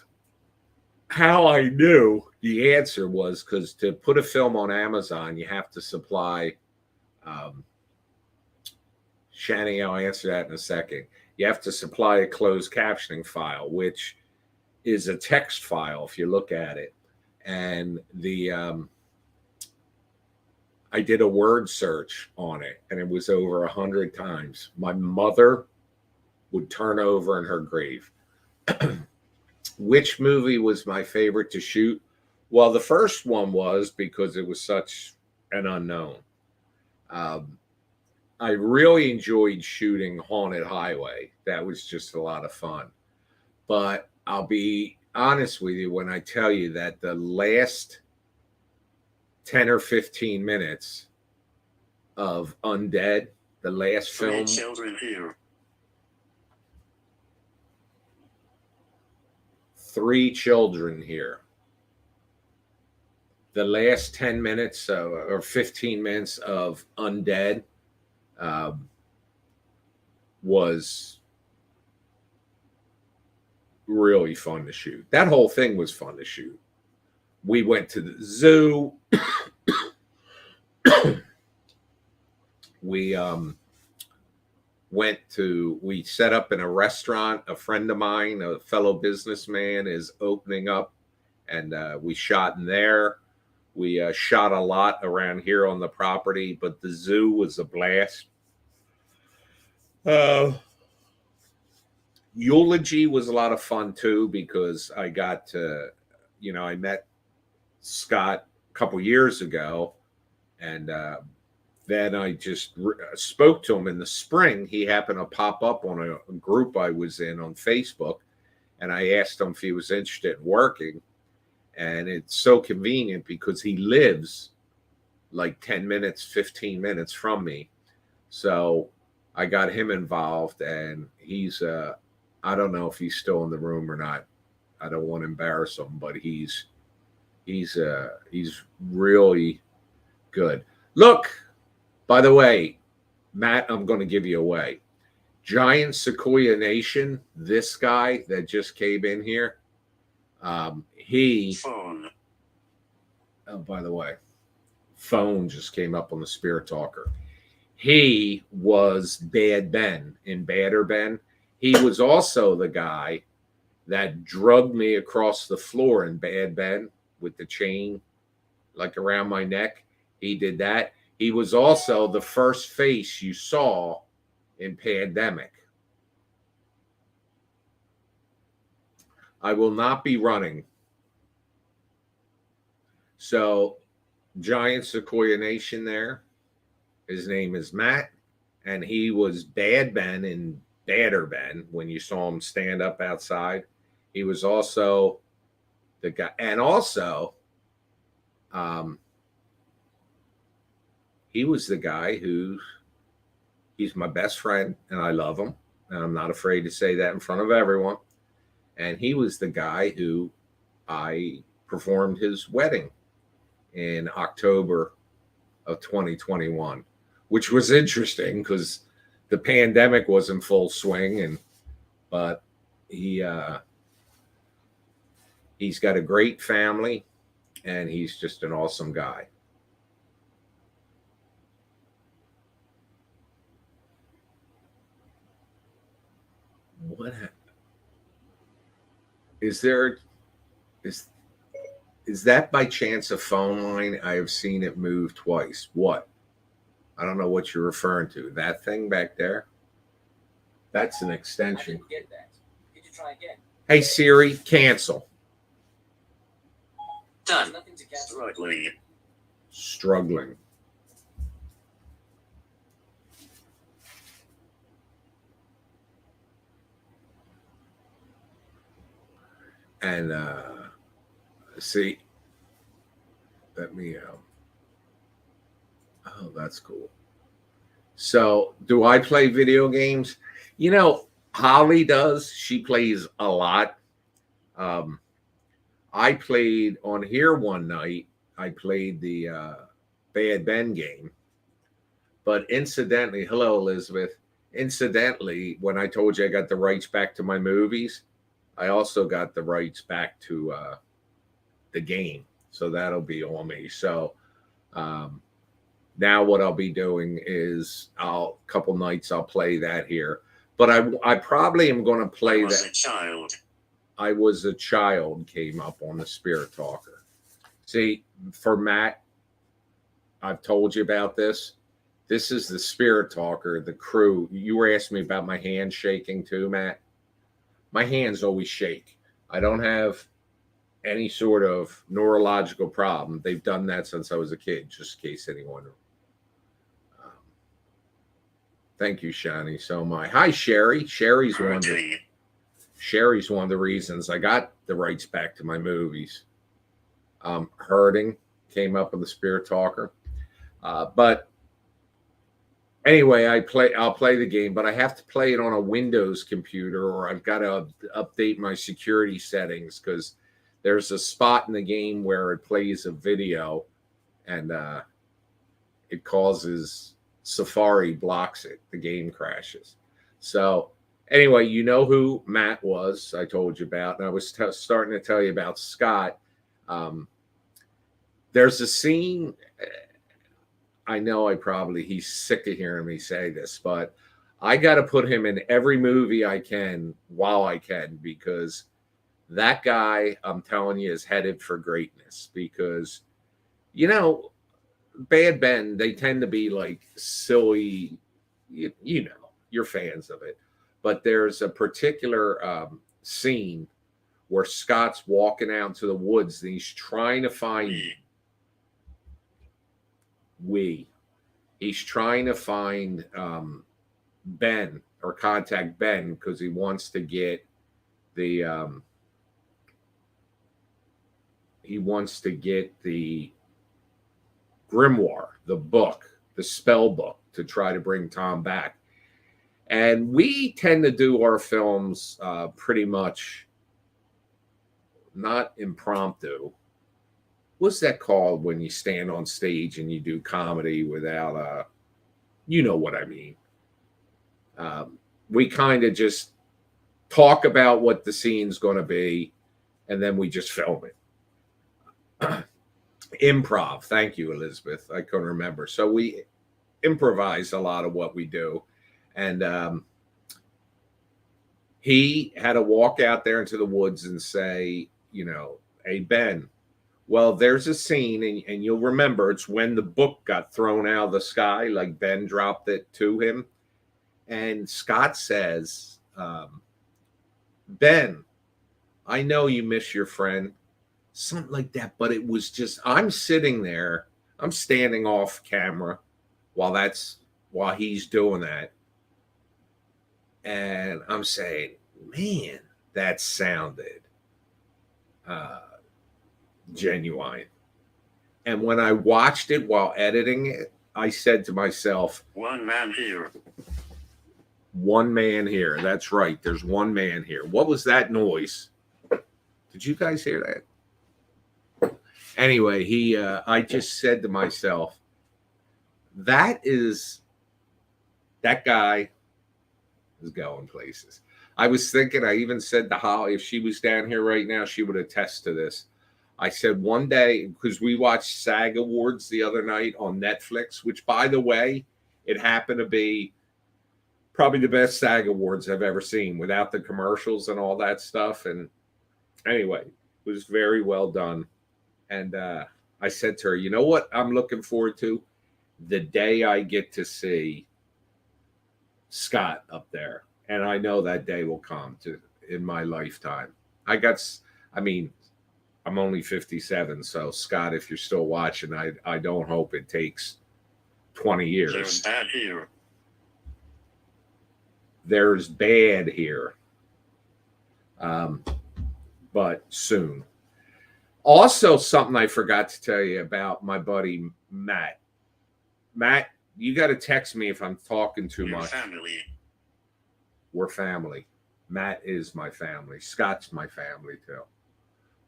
how I knew the answer was because to put a film on Amazon, you have to supply Shani, I'll answer that in a second. You have to supply a closed captioning file, which is a text file if you look at it. And I did a word search on it, and it was over 100 times. My mother would turn over in her grave. Which movie was my favorite to shoot? Well, the first one was because it was such an unknown. I really enjoyed shooting Haunted Highway. That was just a lot of fun. But I'll be honest with you when I tell you that the last 10 or 15 minutes of Undead, the last Three film, children here. 3 children here. The last 10 minutes or 15 minutes of Undead was really fun to shoot. That whole thing was fun to shoot. We went to the zoo. We we set up in a restaurant. A friend of mine, a fellow businessman, is opening up, and we shot in there. We shot a lot around here on the property, but the zoo was a blast. Eulogy was a lot of fun too, because I got to, I met Scott a couple years ago, and then I just spoke to him in the spring. He happened to pop up on a group I was in on Facebook, and I asked him if he was interested in working. And it's so convenient because he lives like 10 minutes, 15 minutes from me. So I got him involved, and he's, I don't know if he's still in the room or not. I don't want to embarrass him, but he's really good. Look, by the way, Matt, I'm going to give you away. Giant Sequoia Nation, this guy that just came in here, Phone. oh, by the way, phone just came up on the Spirit Talker. He was Bad Ben in Badder Ben. He was also the guy that drugged me across the floor in Bad Ben with the chain like around my neck. He did that. He was also the first face you saw in Pandemic. I will not be running. So, Giant Sequoia Nation there. His name is Matt, and he was Bad Ben in Badder Ben when you saw him stand up outside. He was also the guy, and also he was the guy he's my best friend, and I love him, and I'm not afraid to say that in front of everyone. And he was the guy who I performed his wedding in October of 2021, which was interesting because the pandemic was in full swing, but he's got a great family, and he's just an awesome guy. What is there? Is that by chance a phone line? I have seen it move twice. What? I don't know what you're referring to. That thing back there? That's an I extension. didn't get that. Could you try again? Hey Siri, cancel. There's nothing to cancel. Struggling. Struggling. And see, let me oh, that's cool. So, do I play video games? Holly does. She plays a lot. I played on here one night. I played the Bad Ben game. But incidentally, hello, Elizabeth. Incidentally, when I told you I got the rights back to my movies, I also got the rights back to the game. So that'll be on me. So Now what I'll be doing is I'll couple nights I'll play that here. But I probably am going to play I was that. a child. I was a child came up on the Spirit Talker. See, for Matt, I've told you about this. This is the Spirit Talker, the crew. You were asking me about my hand shaking too, Matt. My hands always shake. I don't have any sort of neurological problem. They've done that since I was a kid, just in case anyone. Thank you, Shani. So am I. Hi, Sherry. Sherry's one. Sherry's one of the reasons I got the rights back to my movies. Hurting came up with the Spirit Talker, but anyway, I'll play the game, but I have to play it on a Windows computer, or I've got to update my security settings because there's a spot in the game where it plays a video, and it causes Safari blocks it. The game crashes. So anyway, you know who Matt was, I told you about, and I was starting to tell you about Scott. There's a scene, I know he's sick of hearing me say this, but I got to put him in every movie I can while I can, because that guy, I'm telling you, is headed for greatness. Because, Bad Ben, they tend to be like silly, you're fans of it. But there's a particular scene where Scott's walking out into the woods and he's trying to find he's trying to find Ben, or contact Ben, because he wants to get the grimoire, the book, the spell book, to try to bring Tom back. And we tend to do our films pretty much not impromptu. What's that called when you stand on stage and you do comedy without you know what I mean. We kind of just talk about what the scene's going to be, and then we just film it. Improv. Thank you, Elizabeth. I couldn't remember. So we improvise a lot of what we do. And he had to walk out there into the woods and say, hey, Ben, well, there's a scene, and you'll remember it's when the book got thrown out of the sky, like Ben dropped it to him. And Scott says, Ben, I know you miss your friend. Something like that. But it was just, I'm sitting there, I'm standing off camera while he's doing that. And I'm saying, man, that sounded genuine. And when I watched it while editing it, I said to myself, one man here. One man here. That's right. There's one man here. What was that noise? Did you guys hear that? Anyway, I just said to myself, that guy is going places. I was thinking, I even said to Holly, if she was down here right now, she would attest to this. I said one day, because we watched SAG Awards the other night on Netflix, which, by the way, it happened to be probably the best SAG Awards I've ever seen, without the commercials and all that stuff. And anyway, it was very well done. And I said to her, you know what I'm looking forward to? The day I get to see Scott up there. And I know that day will come in my lifetime. I'm only 57, so Scott, if you're still watching, I don't hope it takes 20 years. There's bad here. There's bad here. But soon. Also, something I forgot to tell you about my buddy Matt. Matt, you got to text me if I'm talking too much. Family. We're family. Matt is my family. Scott's my family too.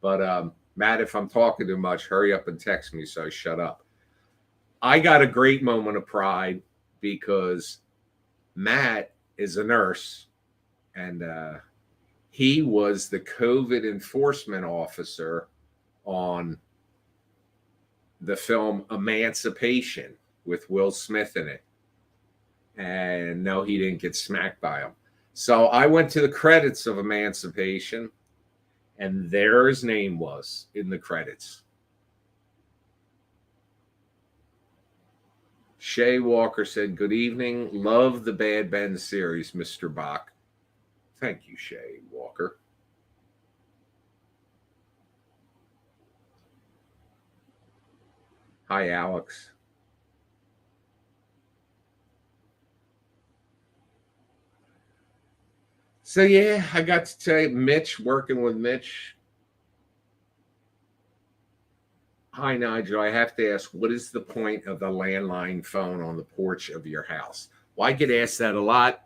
But Matt, if I'm talking too much, hurry up and text me so I shut up. I got a great moment of pride because Matt is a nurse, and he was the COVID enforcement officer on the film Emancipation with Will Smith in it. And no, he didn't get smacked by him. So I went to the credits of Emancipation, and there his name was in the credits. Shay Walker said, "Good evening. Love the Bad Ben series, Mr. Bach." Thank you, Shay Walker. Hi, Alex. So, yeah, I got to tell you, Mitch, working with Mitch. Hi, Nigel. I have to ask, what is the point of the landline phone on the porch of your house? Well, I get asked that a lot.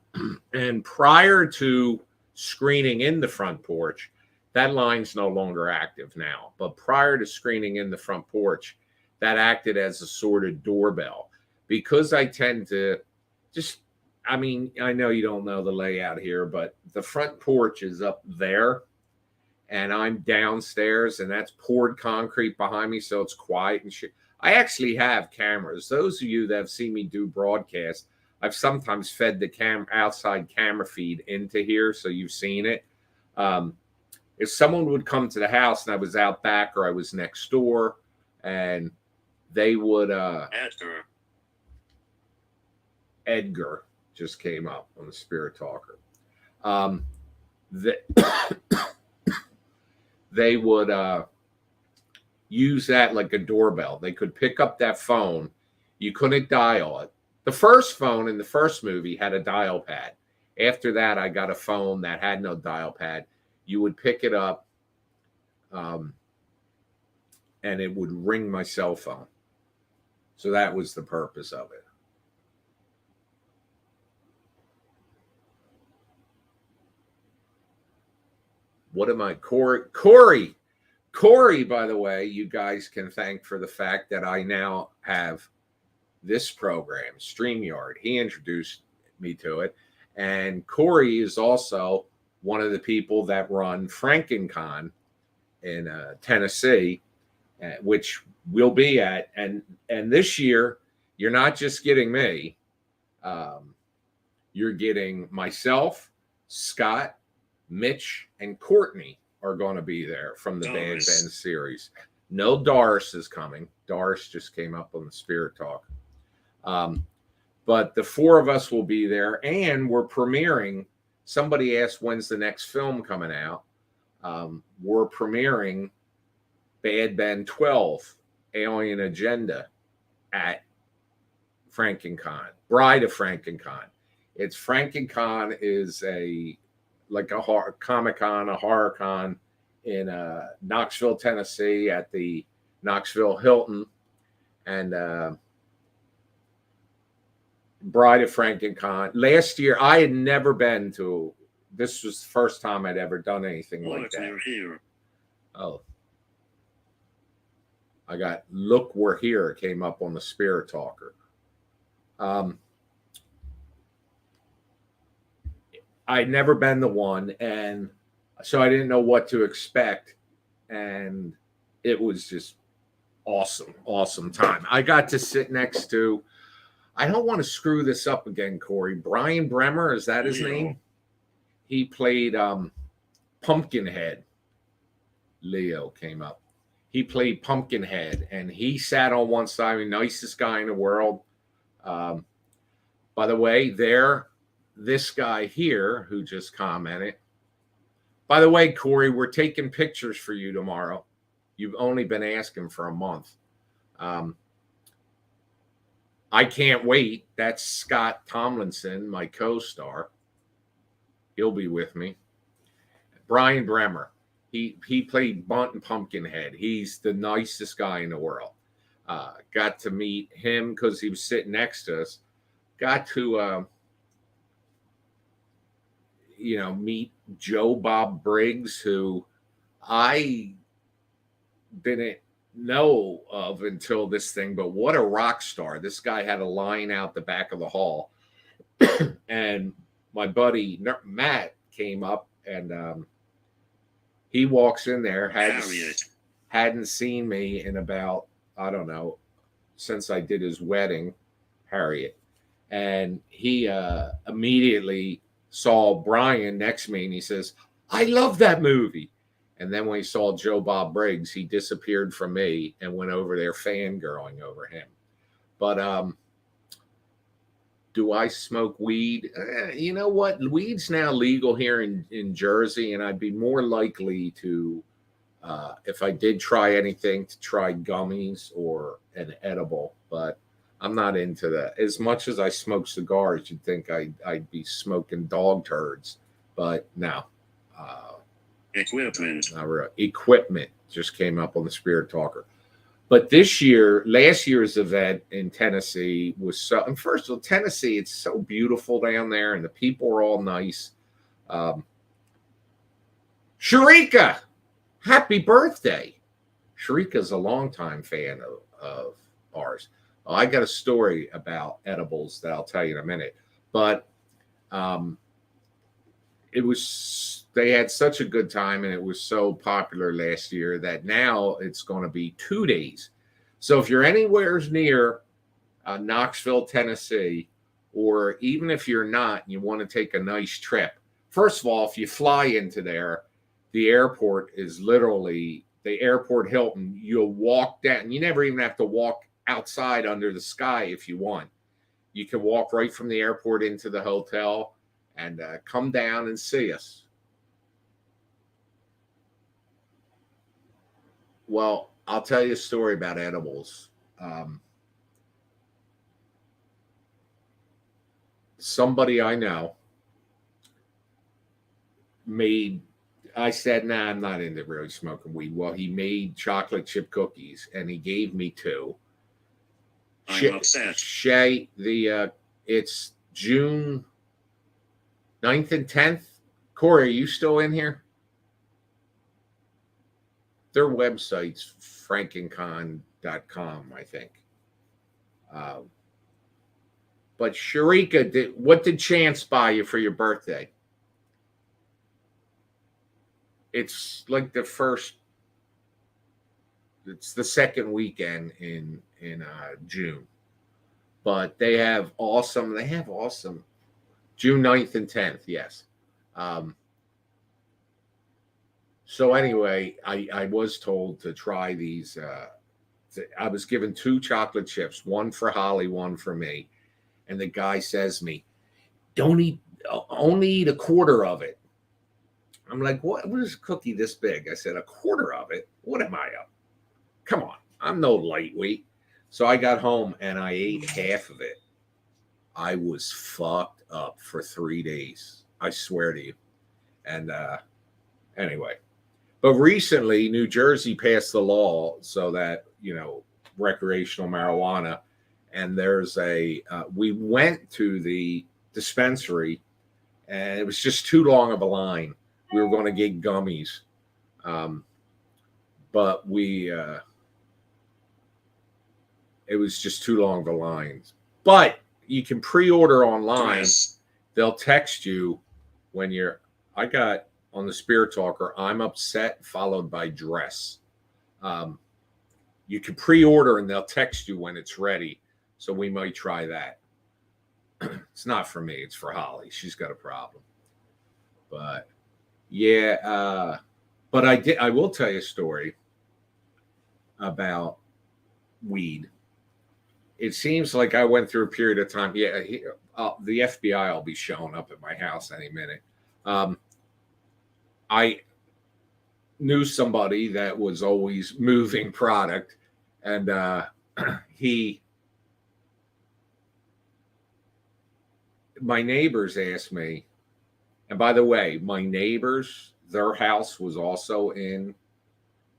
And prior to screening in the front porch, that line's no longer active now. But prior to screening in the front porch, that acted as a sort of doorbell. Because I tend to just, I mean, I know you don't know the layout here, but the front porch is up there. And I'm downstairs, and that's poured concrete behind me, so it's quiet and shit. I actually have cameras. Those of you that have seen me do broadcasts, I've sometimes fed the outside camera feed into here, so you've seen it. If someone would come to the house and I was out back or I was next door, and they would Edgar just came up on the Spirit Talker. They would use that like a doorbell. They could pick up that phone. You couldn't dial it. The first phone in the first movie had a dial pad. After that, I got a phone that had no dial pad. You would pick it up, and it would ring my cell phone. So that was the purpose of it. What am I? Corey, by the way, you guys can thank for the fact that I now have this program, StreamYard. He introduced me to it. And Corey is also one of the people that run FrankenCon in Tennessee, which we'll be at. And this year, you're not just getting me. You're getting myself, Scott, Mitch, and Courtney are going to be there from the Bad Ben series. No Doris is coming. Doris just came up on the Spirit Talk. But the four of us will be there, and we're premiering. Somebody asked, when's the next film coming out? We're premiering Bad Ben 12, Alien Agenda, at FrankenCon, Bride of FrankenCon. It's FrankenCon is like a horror Comic-Con, a horror con in Knoxville, Tennessee at the Knoxville Hilton. And Bride of FrankenCon. Last year, I had never been to, this was the first time I'd ever done anything like that. Here. Oh. I got Look, We're Here. It came up on the Spirit Talker. I'd never been to one, and so I didn't know what to expect, and it was just awesome time. I got to sit next to, I don't want to screw this up again, Corey, Brian Bremer, is that his name? He played Pumpkinhead. Leo came up. He played Pumpkinhead, and he sat on one side, the nicest guy in the world. By the way, this guy here who just commented. By the way, Corey, we're taking pictures for you tomorrow. You've only been asking for a month. I can't wait. That's Scott Tomlinson, my co-star. He'll be with me. Brian Bremer. He played Bunt and Pumpkinhead. He's the nicest guy in the world. Got to meet him because he was sitting next to us. Got to meet Joe Bob Briggs, who I didn't know of until this thing, but what a rock star. This guy had a line out the back of the hall. And my buddy Matt came up, and he walks in there, hadn't seen me in about, I don't know, since I did his wedding. Harriet, and he immediately saw Brian next to me, and he says, "I love that movie." And then when he saw Joe Bob Briggs, he disappeared from me and went over there fangirling over him. But do I smoke weed? You know what? Weed's now legal here in Jersey, and I'd be more likely to, if I did try anything, to try gummies or an edible. But I'm not into that. As much as I smoke cigars, you'd think I'd be smoking dog turds. But no. Equipment. Not really. Equipment just came up on the Spirit Talker. But this year, last year's event in Tennessee was so. And first of all, Tennessee, it's so beautiful down there, and the people are all nice. Sharika, happy birthday! Sharika's a longtime fan of ours. Oh, I got a story about edibles that I'll tell you in a minute. But they had such a good time, and it was so popular last year that now it's going to be 2 days. So if you're anywhere near Knoxville, Tennessee, or even if you're not and you want to take a nice trip, first of all, if you fly into there, the airport is literally the airport Hilton. You'll walk down. You never even have to walk outside under the sky if you want. You can walk right from the airport into the hotel and come down and see us. Well, I'll tell you a story about edibles. Somebody I know I said, nah, I'm not into really smoking weed. Well, he made chocolate chip cookies, and he gave me 2. I'm upset. Shay, it's June 9th and 10th. Corey, are you still in here? Their website's frankencon.com, I think. But Sharika, what did Chance buy you for your birthday? It's like it's the second weekend in June. But they have awesome June 9th and 10th, yes. So anyway, I was told to try these. I was given 2 chocolate chips, one for Holly, one for me. And the guy says to me, only eat a quarter of it. I'm like, what is a cookie this big? I said, a quarter of it? What am I up? Come on, I'm no lightweight. So I got home and I ate half of it. I was fucked up for 3 days. I swear to you. And anyway. But recently, New Jersey passed the law so that, recreational marijuana. And there's we went to the dispensary, and it was just too long of a line. We were going to get gummies. But it was just too long of a line. But you can pre-order online. Yes. They'll text you when I got on the Spirit Talker, I'm upset, followed by dress. You can pre-order and they'll text you when it's ready. So we might try that. It's not for me. It's for Holly. She's got a problem. But yeah, but I will tell you a story about weed. It seems like I went through a period of time. Yeah, the FBI will be showing up at my house any minute. I knew somebody that was always moving product, and my neighbors asked me, and by the way, my neighbors, their house was also in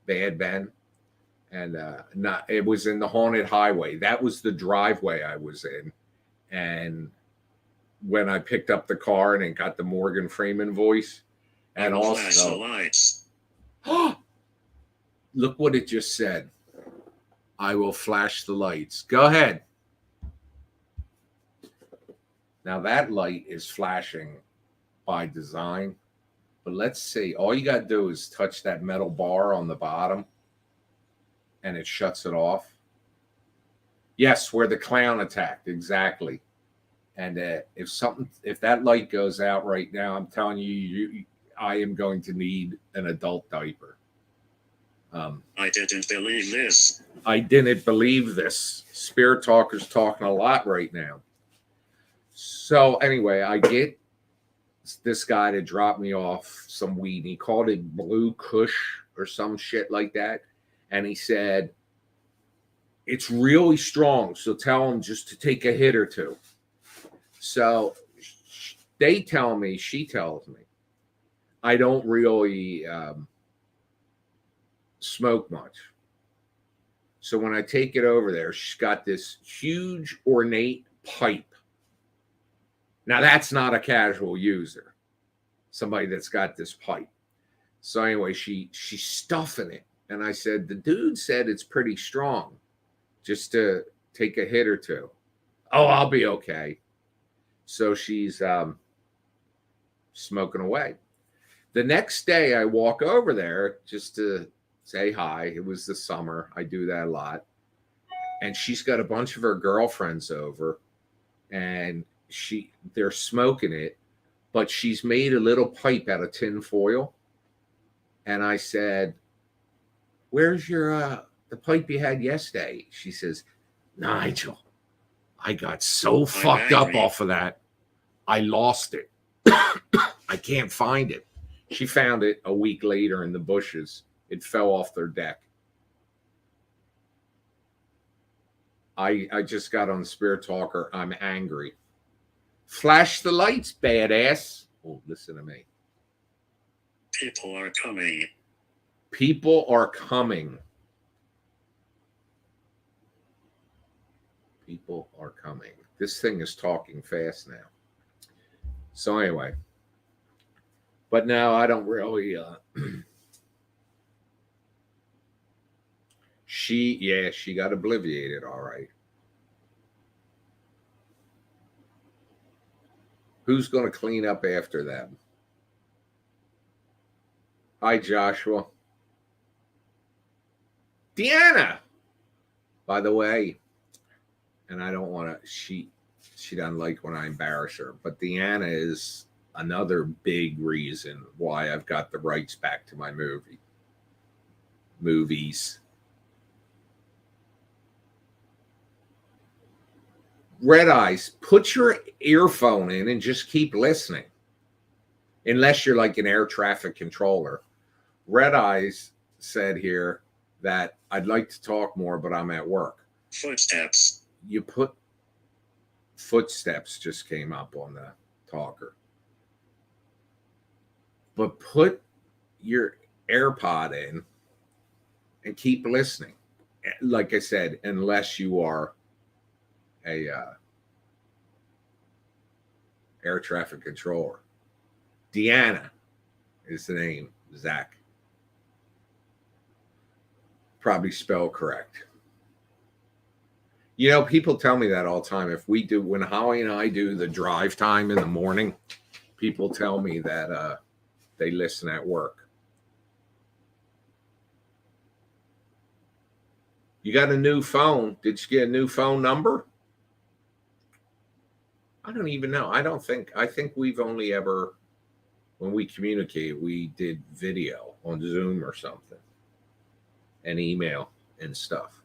Bad Bend, and it was in the haunted highway. That was the driveway I was in, and when I picked up the car and it got the Morgan Freeman voice. And Flash the also, lights. look what it just said. I will flash the lights. Go ahead. Now that light is flashing by design. But let's see. All you got to do is touch that metal bar on the bottom, and it shuts it off. Yes, where the clown attacked, exactly. And if that light goes out right now, I'm telling you, I am going to need an adult diaper. I didn't believe this. I didn't believe this. Spirit Talker's talking a lot right now. So anyway, I get this guy to drop me off some weed. He called it Blue Kush or some shit like that. And he said, it's really strong. So tell him just to take a hit or two. So she tells me, I don't really smoke much. So when I take it over there, she's got this huge ornate pipe. Now that's not a casual user, somebody that's got this pipe. So anyway, she's stuffing it. And I said, the dude said it's pretty strong, just to take a hit or two. Oh, I'll be okay. So she's smoking away. The next day I walk over there just to say hi. It was the summer. I do that a lot. And she's got a bunch of her girlfriends over, and they're smoking it, but she's made a little pipe out of tin foil. And I said, where's your the pipe you had yesterday? She says, Nigel, I got so fucked up off of that, I lost it. I can't find it. She found it a week later in the bushes. It fell off their deck. I just got on Spirit Talker. I'm angry. Flash the lights, badass. Oh, listen to me. People are coming. People are coming. People are coming. This thing is talking fast now. So anyway, but no, I don't really. She got obliviated. All right. Who's going to clean up after them? Hi, Joshua. Deanna, by the way, and I don't want to, she doesn't like when I embarrass her, but Deanna is another big reason why I've got the rights back to my movies. Red Eyes, put your earphone in and just keep listening. Unless you're like an air traffic controller. Red Eyes said here that I'd like to talk more, but I'm at work. Footsteps. You put footsteps just came up on the talker. But put your AirPod in and keep listening. Like I said, unless you are a air traffic controller. Deanna is the name, Zach. Probably spelled correct. You know, people tell me that all the time. When Holly and I do the drive time in the morning, people tell me that they listen at work. You got a new phone. Did you get a new phone number? I don't even know. I think we've only ever, when we communicate, we did video on Zoom or something and email and stuff.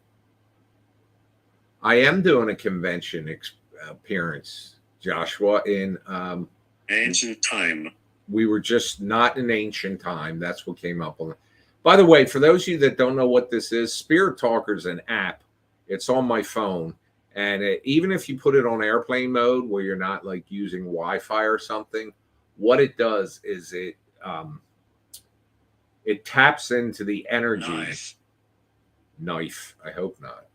I am doing a convention appearance, Joshua, in Ancient time. we were just not in ancient time. That's what came up on. By the way, for those of you that don't know what this is, Spirit Talker's an app. It's on my phone. And even if you put it on airplane mode where you're not like using Wi-Fi or something, what it does is it taps into the energy. Knife. I hope not.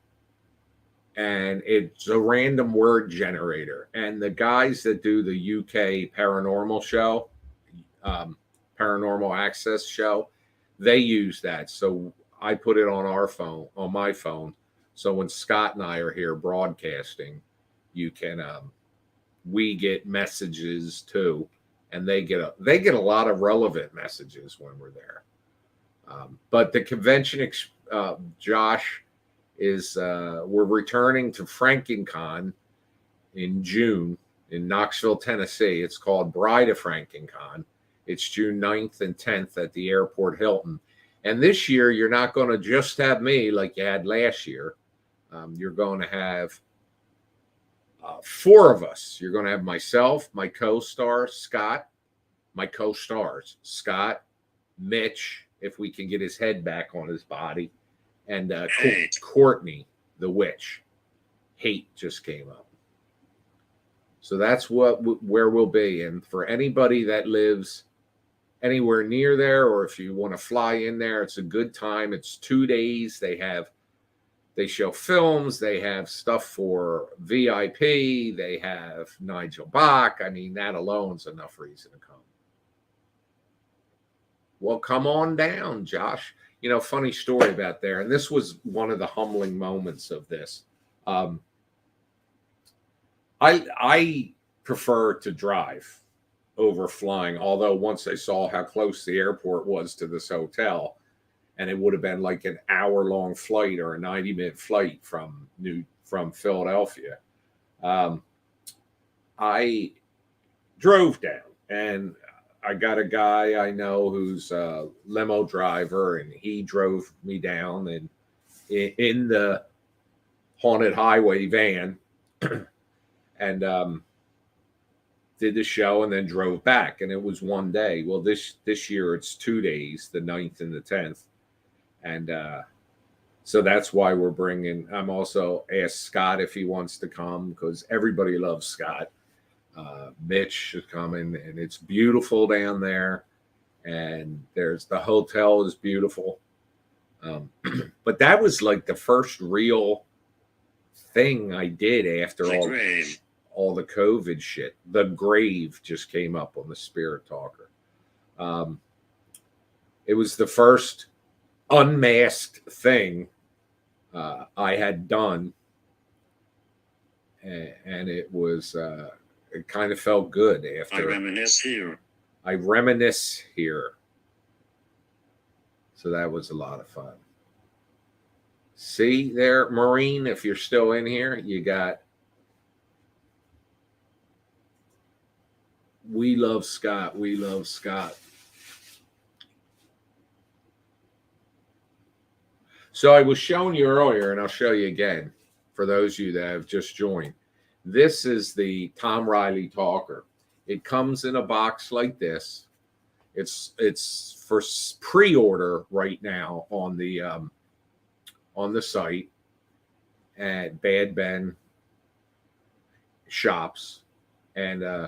And it's a random word generator. And the guys that do the UK paranormal show, paranormal access show, they use that. So I put it on my phone. So when Scott and I are here broadcasting, you can we get messages too, and they get a lot of relevant messages when we're there. But the convention, Josh, is we're returning to FrankenCon in June in Knoxville, Tennessee. It's called Bride of FrankenCon. It's June 9th and 10th at the Airport Hilton. And this year, you're not going to just have me like you had last year. You're going to have 4 of us. You're going to have myself, my co-star, Scott, my co-stars, Scott, Mitch, if we can get his head back on his body, and Hate. Courtney, the witch. Hate just came up. So that's where we'll be. And for anybody that lives anywhere near there, or if you want to fly in there, it's a good time. It's 2 days. They show films. They have stuff for VIP. They have Nigel Bach. I mean, that alone's enough reason to come. Well, come on down, Josh. You know, funny story about there. And this was one of the humbling moments of this. I prefer to drive over flying, although once I saw how close the airport was to this hotel, and it would have been like an hour-long flight or a 90-minute flight from Philadelphia, I drove down, and I got a guy I know who's a limo driver, and he drove me down and in the haunted highway van and did the show and then drove back. And it was 1 day. Well, this year it's 2 days, the 9th and the 10th. And so that's why we're bringing, I'm also asked Scott if he wants to come because everybody loves Scott. Mitch is coming, and it's beautiful down there. And the hotel is beautiful. But that was like the first real thing I did after all the COVID shit. The grave just came up on the Spirit Talker. It was the first unmasked thing I had done, and it was it kind of felt good after. I reminisce here. So that was a lot of fun. See there, Maureen, if you're still in here, you got We Love Scott. We love Scott. So I was showing you earlier, and I'll show you again for those of you that have just joined. This is the Tom Riley Talker. It comes in a box like this. It's for pre-order right now on the site at Bad Ben shops, and I'm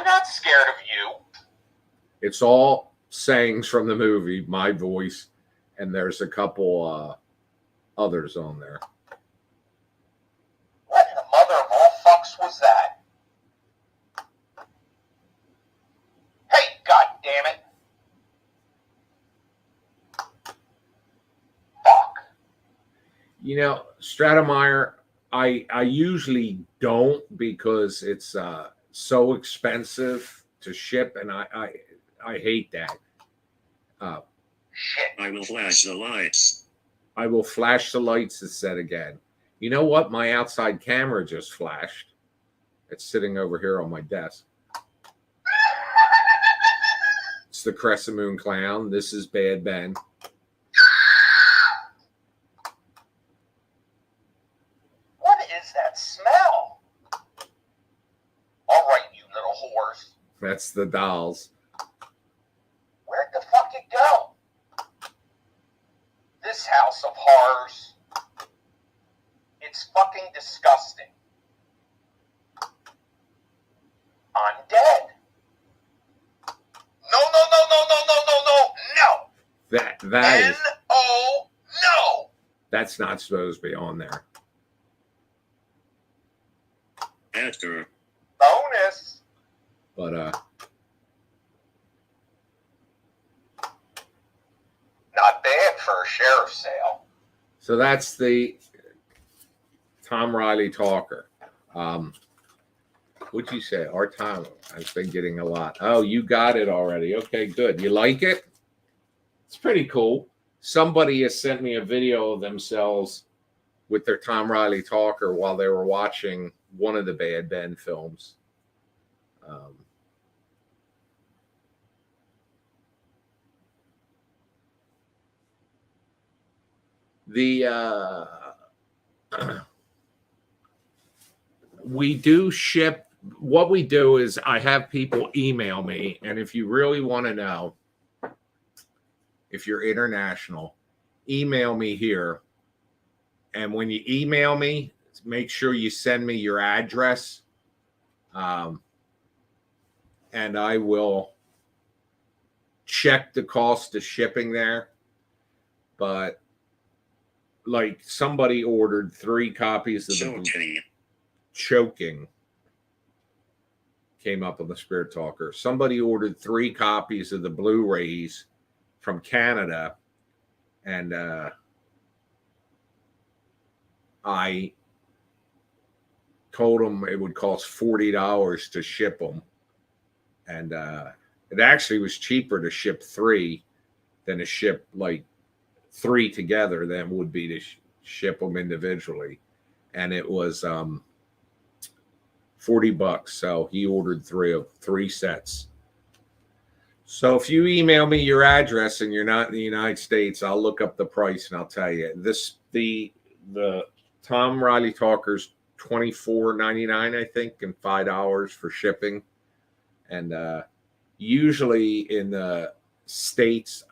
not scared of you. It's all sayings from the movie, my voice, and there's a couple others on there. What in the mother of all fucks was that? Hey, god damn it. Fuck. You know, Stratemeyer, I usually don't because it's so expensive to ship, and I hate that. Shit. I will flash the lights. I will flash the lights, it said again. You know what? My outside camera just flashed. It's sitting over here on my desk. It's the Crescent Moon Clown. This is Bad Ben. What is that smell? All right, you little whores. That's the dolls. Where'd the fuck it go? This house of horrors. It's fucking disgusting. I'm dead. No. That is, N-O, no. that's not supposed to be on there. Edgar. Bonus. But Not bad for a sheriff's sale. so that's the Tom Riley Talker. What'd you say? Our Tom, I've been getting a lot. Oh, you got it already. Okay, good. You like it? It's pretty cool. somebody has sent me a video of themselves with their Tom Riley talker while they were watching one of the Bad Ben films. We do ship. What we do is I have people email me, and if you really want to know, if you're international, email me here. And when you email me, make sure you send me your address, and I will check the cost of shipping there. But like somebody ordered 3 copies of the choking came up on the Spirit Talker. Somebody ordered 3 copies of the Blu-rays from Canada, and I told them it would cost $40 to ship them, and it actually was cheaper to ship 3 than to ship like 3 together than would be to ship them individually, and it was $40. So he ordered 3 sets. So if you email me your address and you're not in the United States, I'll look up the price and I'll tell you. The Tom Riley Talker's $24.99, I think, and $5 for shipping. And usually in the States,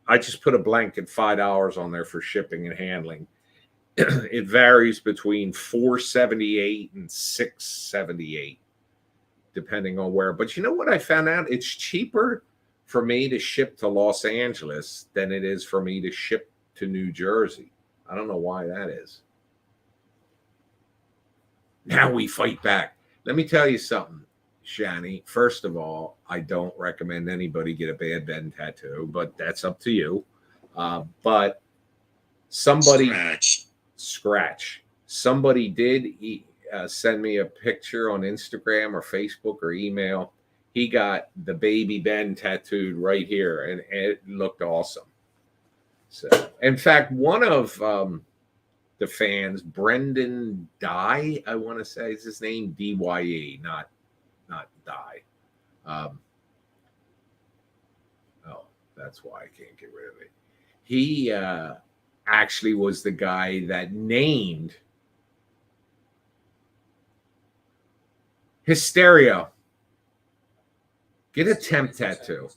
I just put a blanket $5 on there for shipping and handling. It varies between $4.78 and $6.78, depending on where. But you know what I found out? It's cheaper for me to ship to Los Angeles than it is for me to ship to New Jersey. I don't know why that is. Now we fight back. Let me tell you something, Shani. First of all, I don't recommend anybody get a Bad Ben tattoo, but that's up to you. But somebody scratch. Somebody did send me a picture on Instagram or Facebook or email. He got the Baby Ben tattooed right here, and it looked awesome. So, in fact, one of the fans, Brendan Dye, I want to say is his name, D-Y-E, not Dye. Oh, that's why I can't get rid of it. He actually was the guy that named Hysteria. Get a temp tattoo.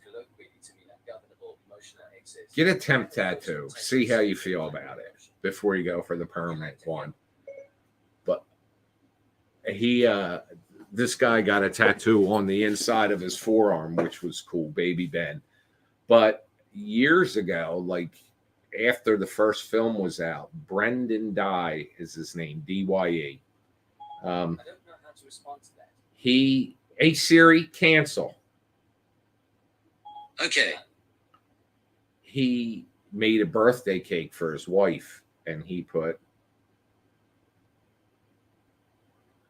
Get a temp tattoo. See how you feel about it before you go for the permanent one. But he, this guy got a tattoo on the inside of his forearm, which was cool, Baby Ben. But years ago, like after the first film was out, Brendan Dye is his name, D-Y-E. I don't know how to respond to that. Hey Siri, cancel. Okay. He made a birthday cake for his wife, and he put.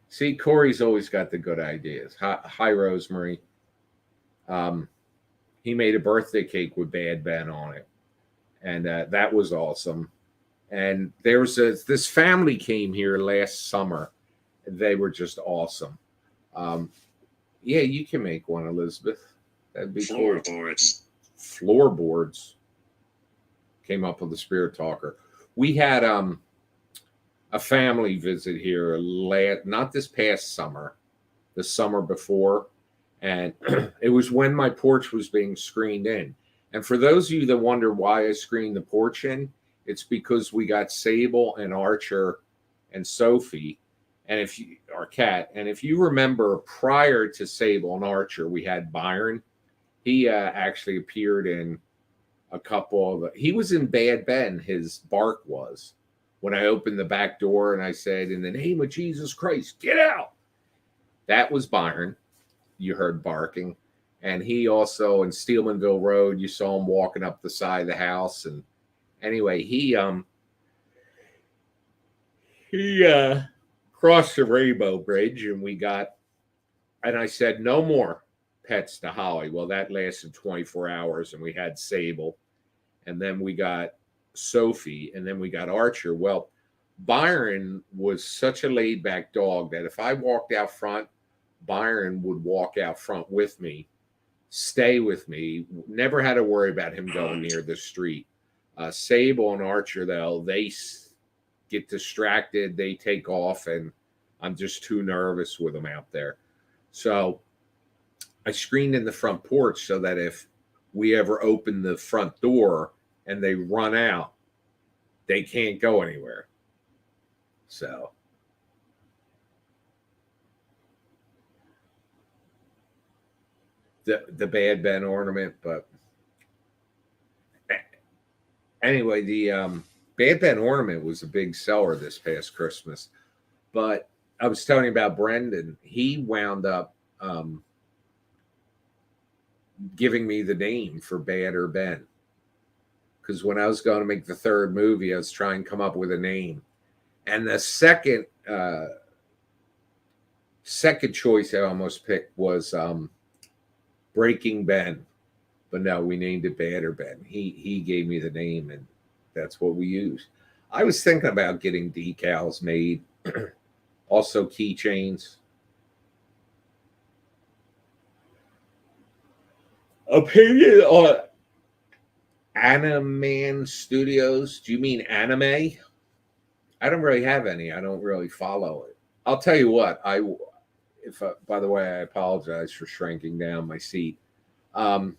See, Corey's always got the good ideas. Hi, Rosemary. He made a birthday cake with Bad Ben on it, and that was awesome. And there was this family came here last summer. They were just awesome. Yeah, you can make one, Elizabeth. That'd be Floorboards. Cool. Floorboards came up with the Spirit Talker. We had a family visit here not this past summer, the summer before, and it was when my porch was being screened in. And for those of you that wonder why I screened the porch in, it's because we got Sable and Archer and Sophie, and our cat. And if you remember, prior to Sable and Archer, we had Byron. He actually appeared in a couple of. He was in Bad Ben. His bark was when I opened the back door and I said, "In the name of Jesus Christ, get out!" That was Byron. You heard barking, and he also in Steelmanville Road. You saw him walking up the side of the house, and anyway, he crossed the Rainbow Bridge, and I said, "No more pets to Holly." Well, that lasted 24 hours, and we had Sable, and then we got Sophie, and then we got Archer. Well, Byron was such a laid back dog that if I walked out front, Byron would walk out front with me, stay with me, never had to worry about him going near the street. Sable and Archer, though, they get distracted, they take off, and I'm just too nervous with them out there. So I screened in the front porch so that if we ever open the front door and they run out, they can't go anywhere. So the Bad Ben ornament, but anyway, the Bad Ben ornament was a big seller this past Christmas. But I was telling you about Brendan. He wound up giving me the name for Bad or Ben. Because when I was going to make the third movie, I was trying to come up with a name. And the second choice I almost picked was Breaking Ben. But no, we named it Bad or Ben. He gave me the name, and that's what we use. I was thinking about getting decals made, also keychains. Opinion on Animan Studios? Do you mean anime? I don't really have any. I don't really follow it. I'll tell you what. By the way, I apologize for shrinking down my seat. I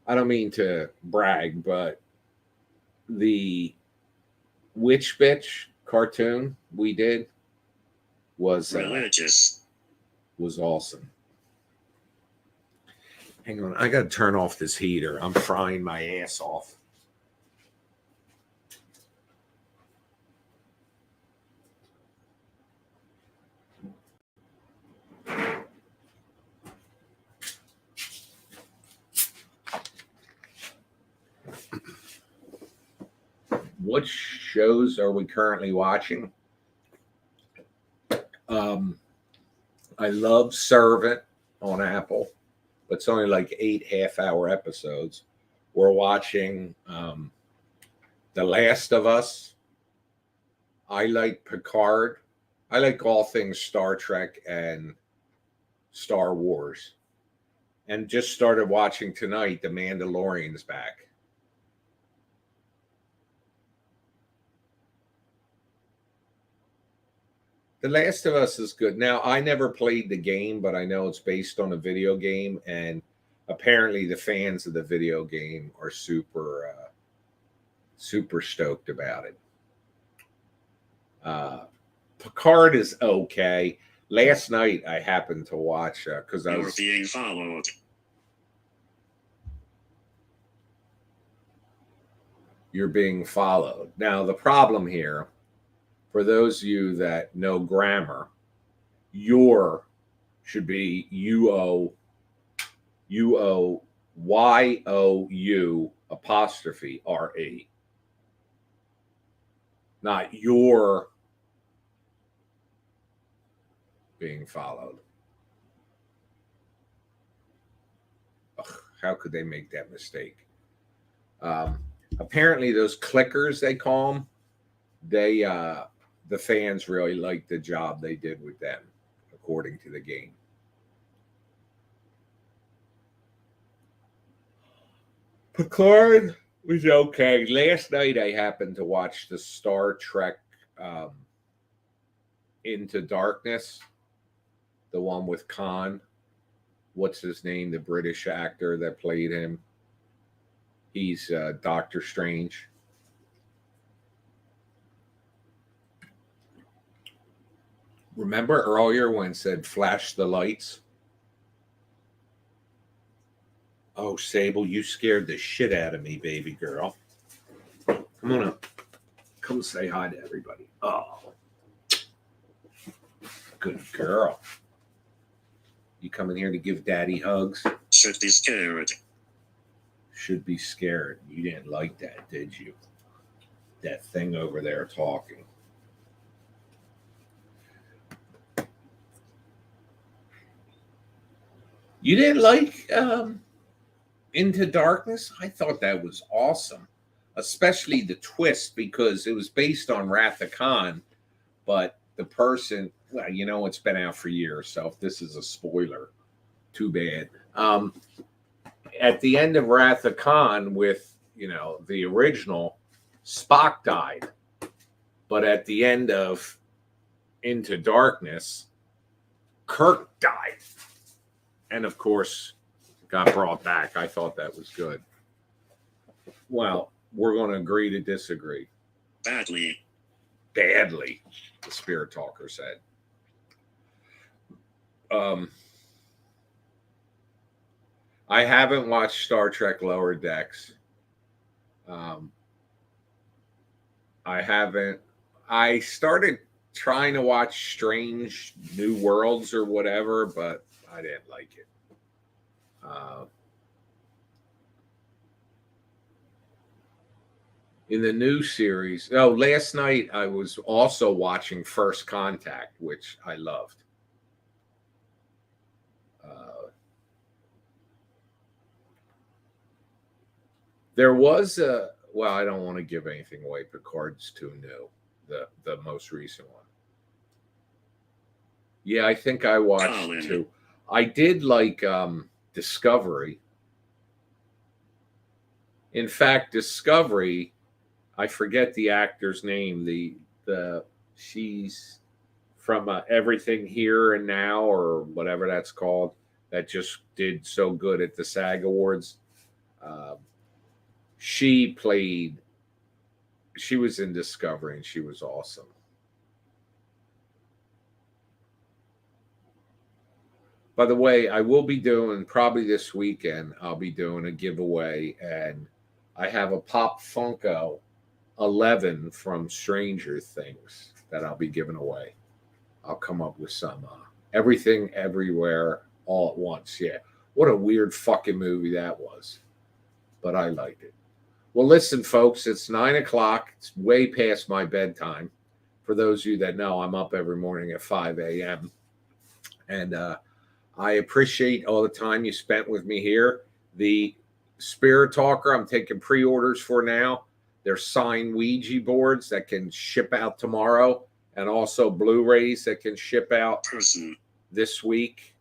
don't mean to brag, but the Witch Bitch cartoon we did was religious. Was awesome. Hang on, I got to turn off this heater. I'm frying my ass off. What shows are we currently watching? I love Servant on Apple. It's only like 8 half-hour episodes. We're watching The Last of Us. I like Picard. I like all things Star Trek and Star Wars. And just started watching tonight, The Mandalorian's back. The Last of Us is good. Now, I never played the game, but I know it's based on a video game, and apparently the fans of the video game are super stoked about it. Picard is okay. Last night I happened to watch because I was being followed. You're being followed. Now, the problem here, for those of you that know grammar, your should be UOYOU apostrophe RE. Not your being followed. Ugh, how could they make that mistake? Apparently those clickers, they call them, the fans really liked the job they did with them, according to the game. Picard was okay. Last night I happened to watch the Star Trek Into Darkness, the one with Khan. What's his name? The British actor that played him. He's Doctor Strange. Remember earlier when it said flash the lights? Oh, Sable, you scared the shit out of me, baby girl. Come on up. Come say hi to everybody. Oh, good girl. You coming here to give daddy hugs? Should be scared. Should be scared. You didn't like that, did you? That thing over there talking. You didn't like Into Darkness? I thought that was awesome. especially the twist, because it was based on Wrath of Khan, but the person, well, you know, it's been out for years, so if this is a spoiler, too bad. At the end of Wrath of Khan, with, you know, the original, Spock died, but at the end of Into Darkness, Kirk died, and of course got brought back. I thought that was good. Well, we're going to agree to disagree. Badly. Badly, the Spirit Talker said. I haven't watched Star Trek Lower Decks. I haven't. I started trying to watch Strange New Worlds or whatever, but I didn't like it. In the new series, last night I was also watching First Contact, which I loved. There was a, well, I don't want to give anything away. Picard's too new, the most recent one. Yeah, I think I watched two. I did like Discovery. In fact, Discovery, I forget the actor's name. The she's from Everything Here and Now, or whatever that's called, that just did so good at the SAG Awards. She was in Discovery, and she was awesome. By the way, I will be doing, probably this weekend, I'll be doing a giveaway, and I have a Pop Funko 11 from Stranger Things that I'll be giving away. I'll come up with some Everything Everywhere All at Once. Yeah, what a weird fucking movie that was, but I liked it. Well, listen, folks, it's 9 o'clock. It's way past my bedtime. For those of you that know, I'm up every morning at 5 a.m. And I appreciate all the time you spent with me here. The Spirit Talker, I'm taking pre-orders for now. There's signed Ouija boards that can ship out tomorrow, and also Blu-rays that can ship out this week.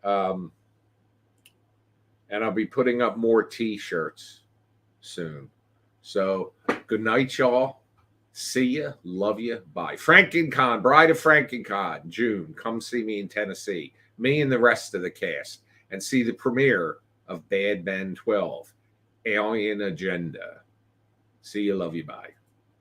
And I'll be putting up more T-shirts soon. So good night, y'all. See ya. Love you. Bye. FrankenCon, Bride of FrankenCon, June. Come see me in Tennessee. Me and the rest of the cast. And see the premiere of Bad Ben 12, Alien Agenda. See you. Love you. Bye.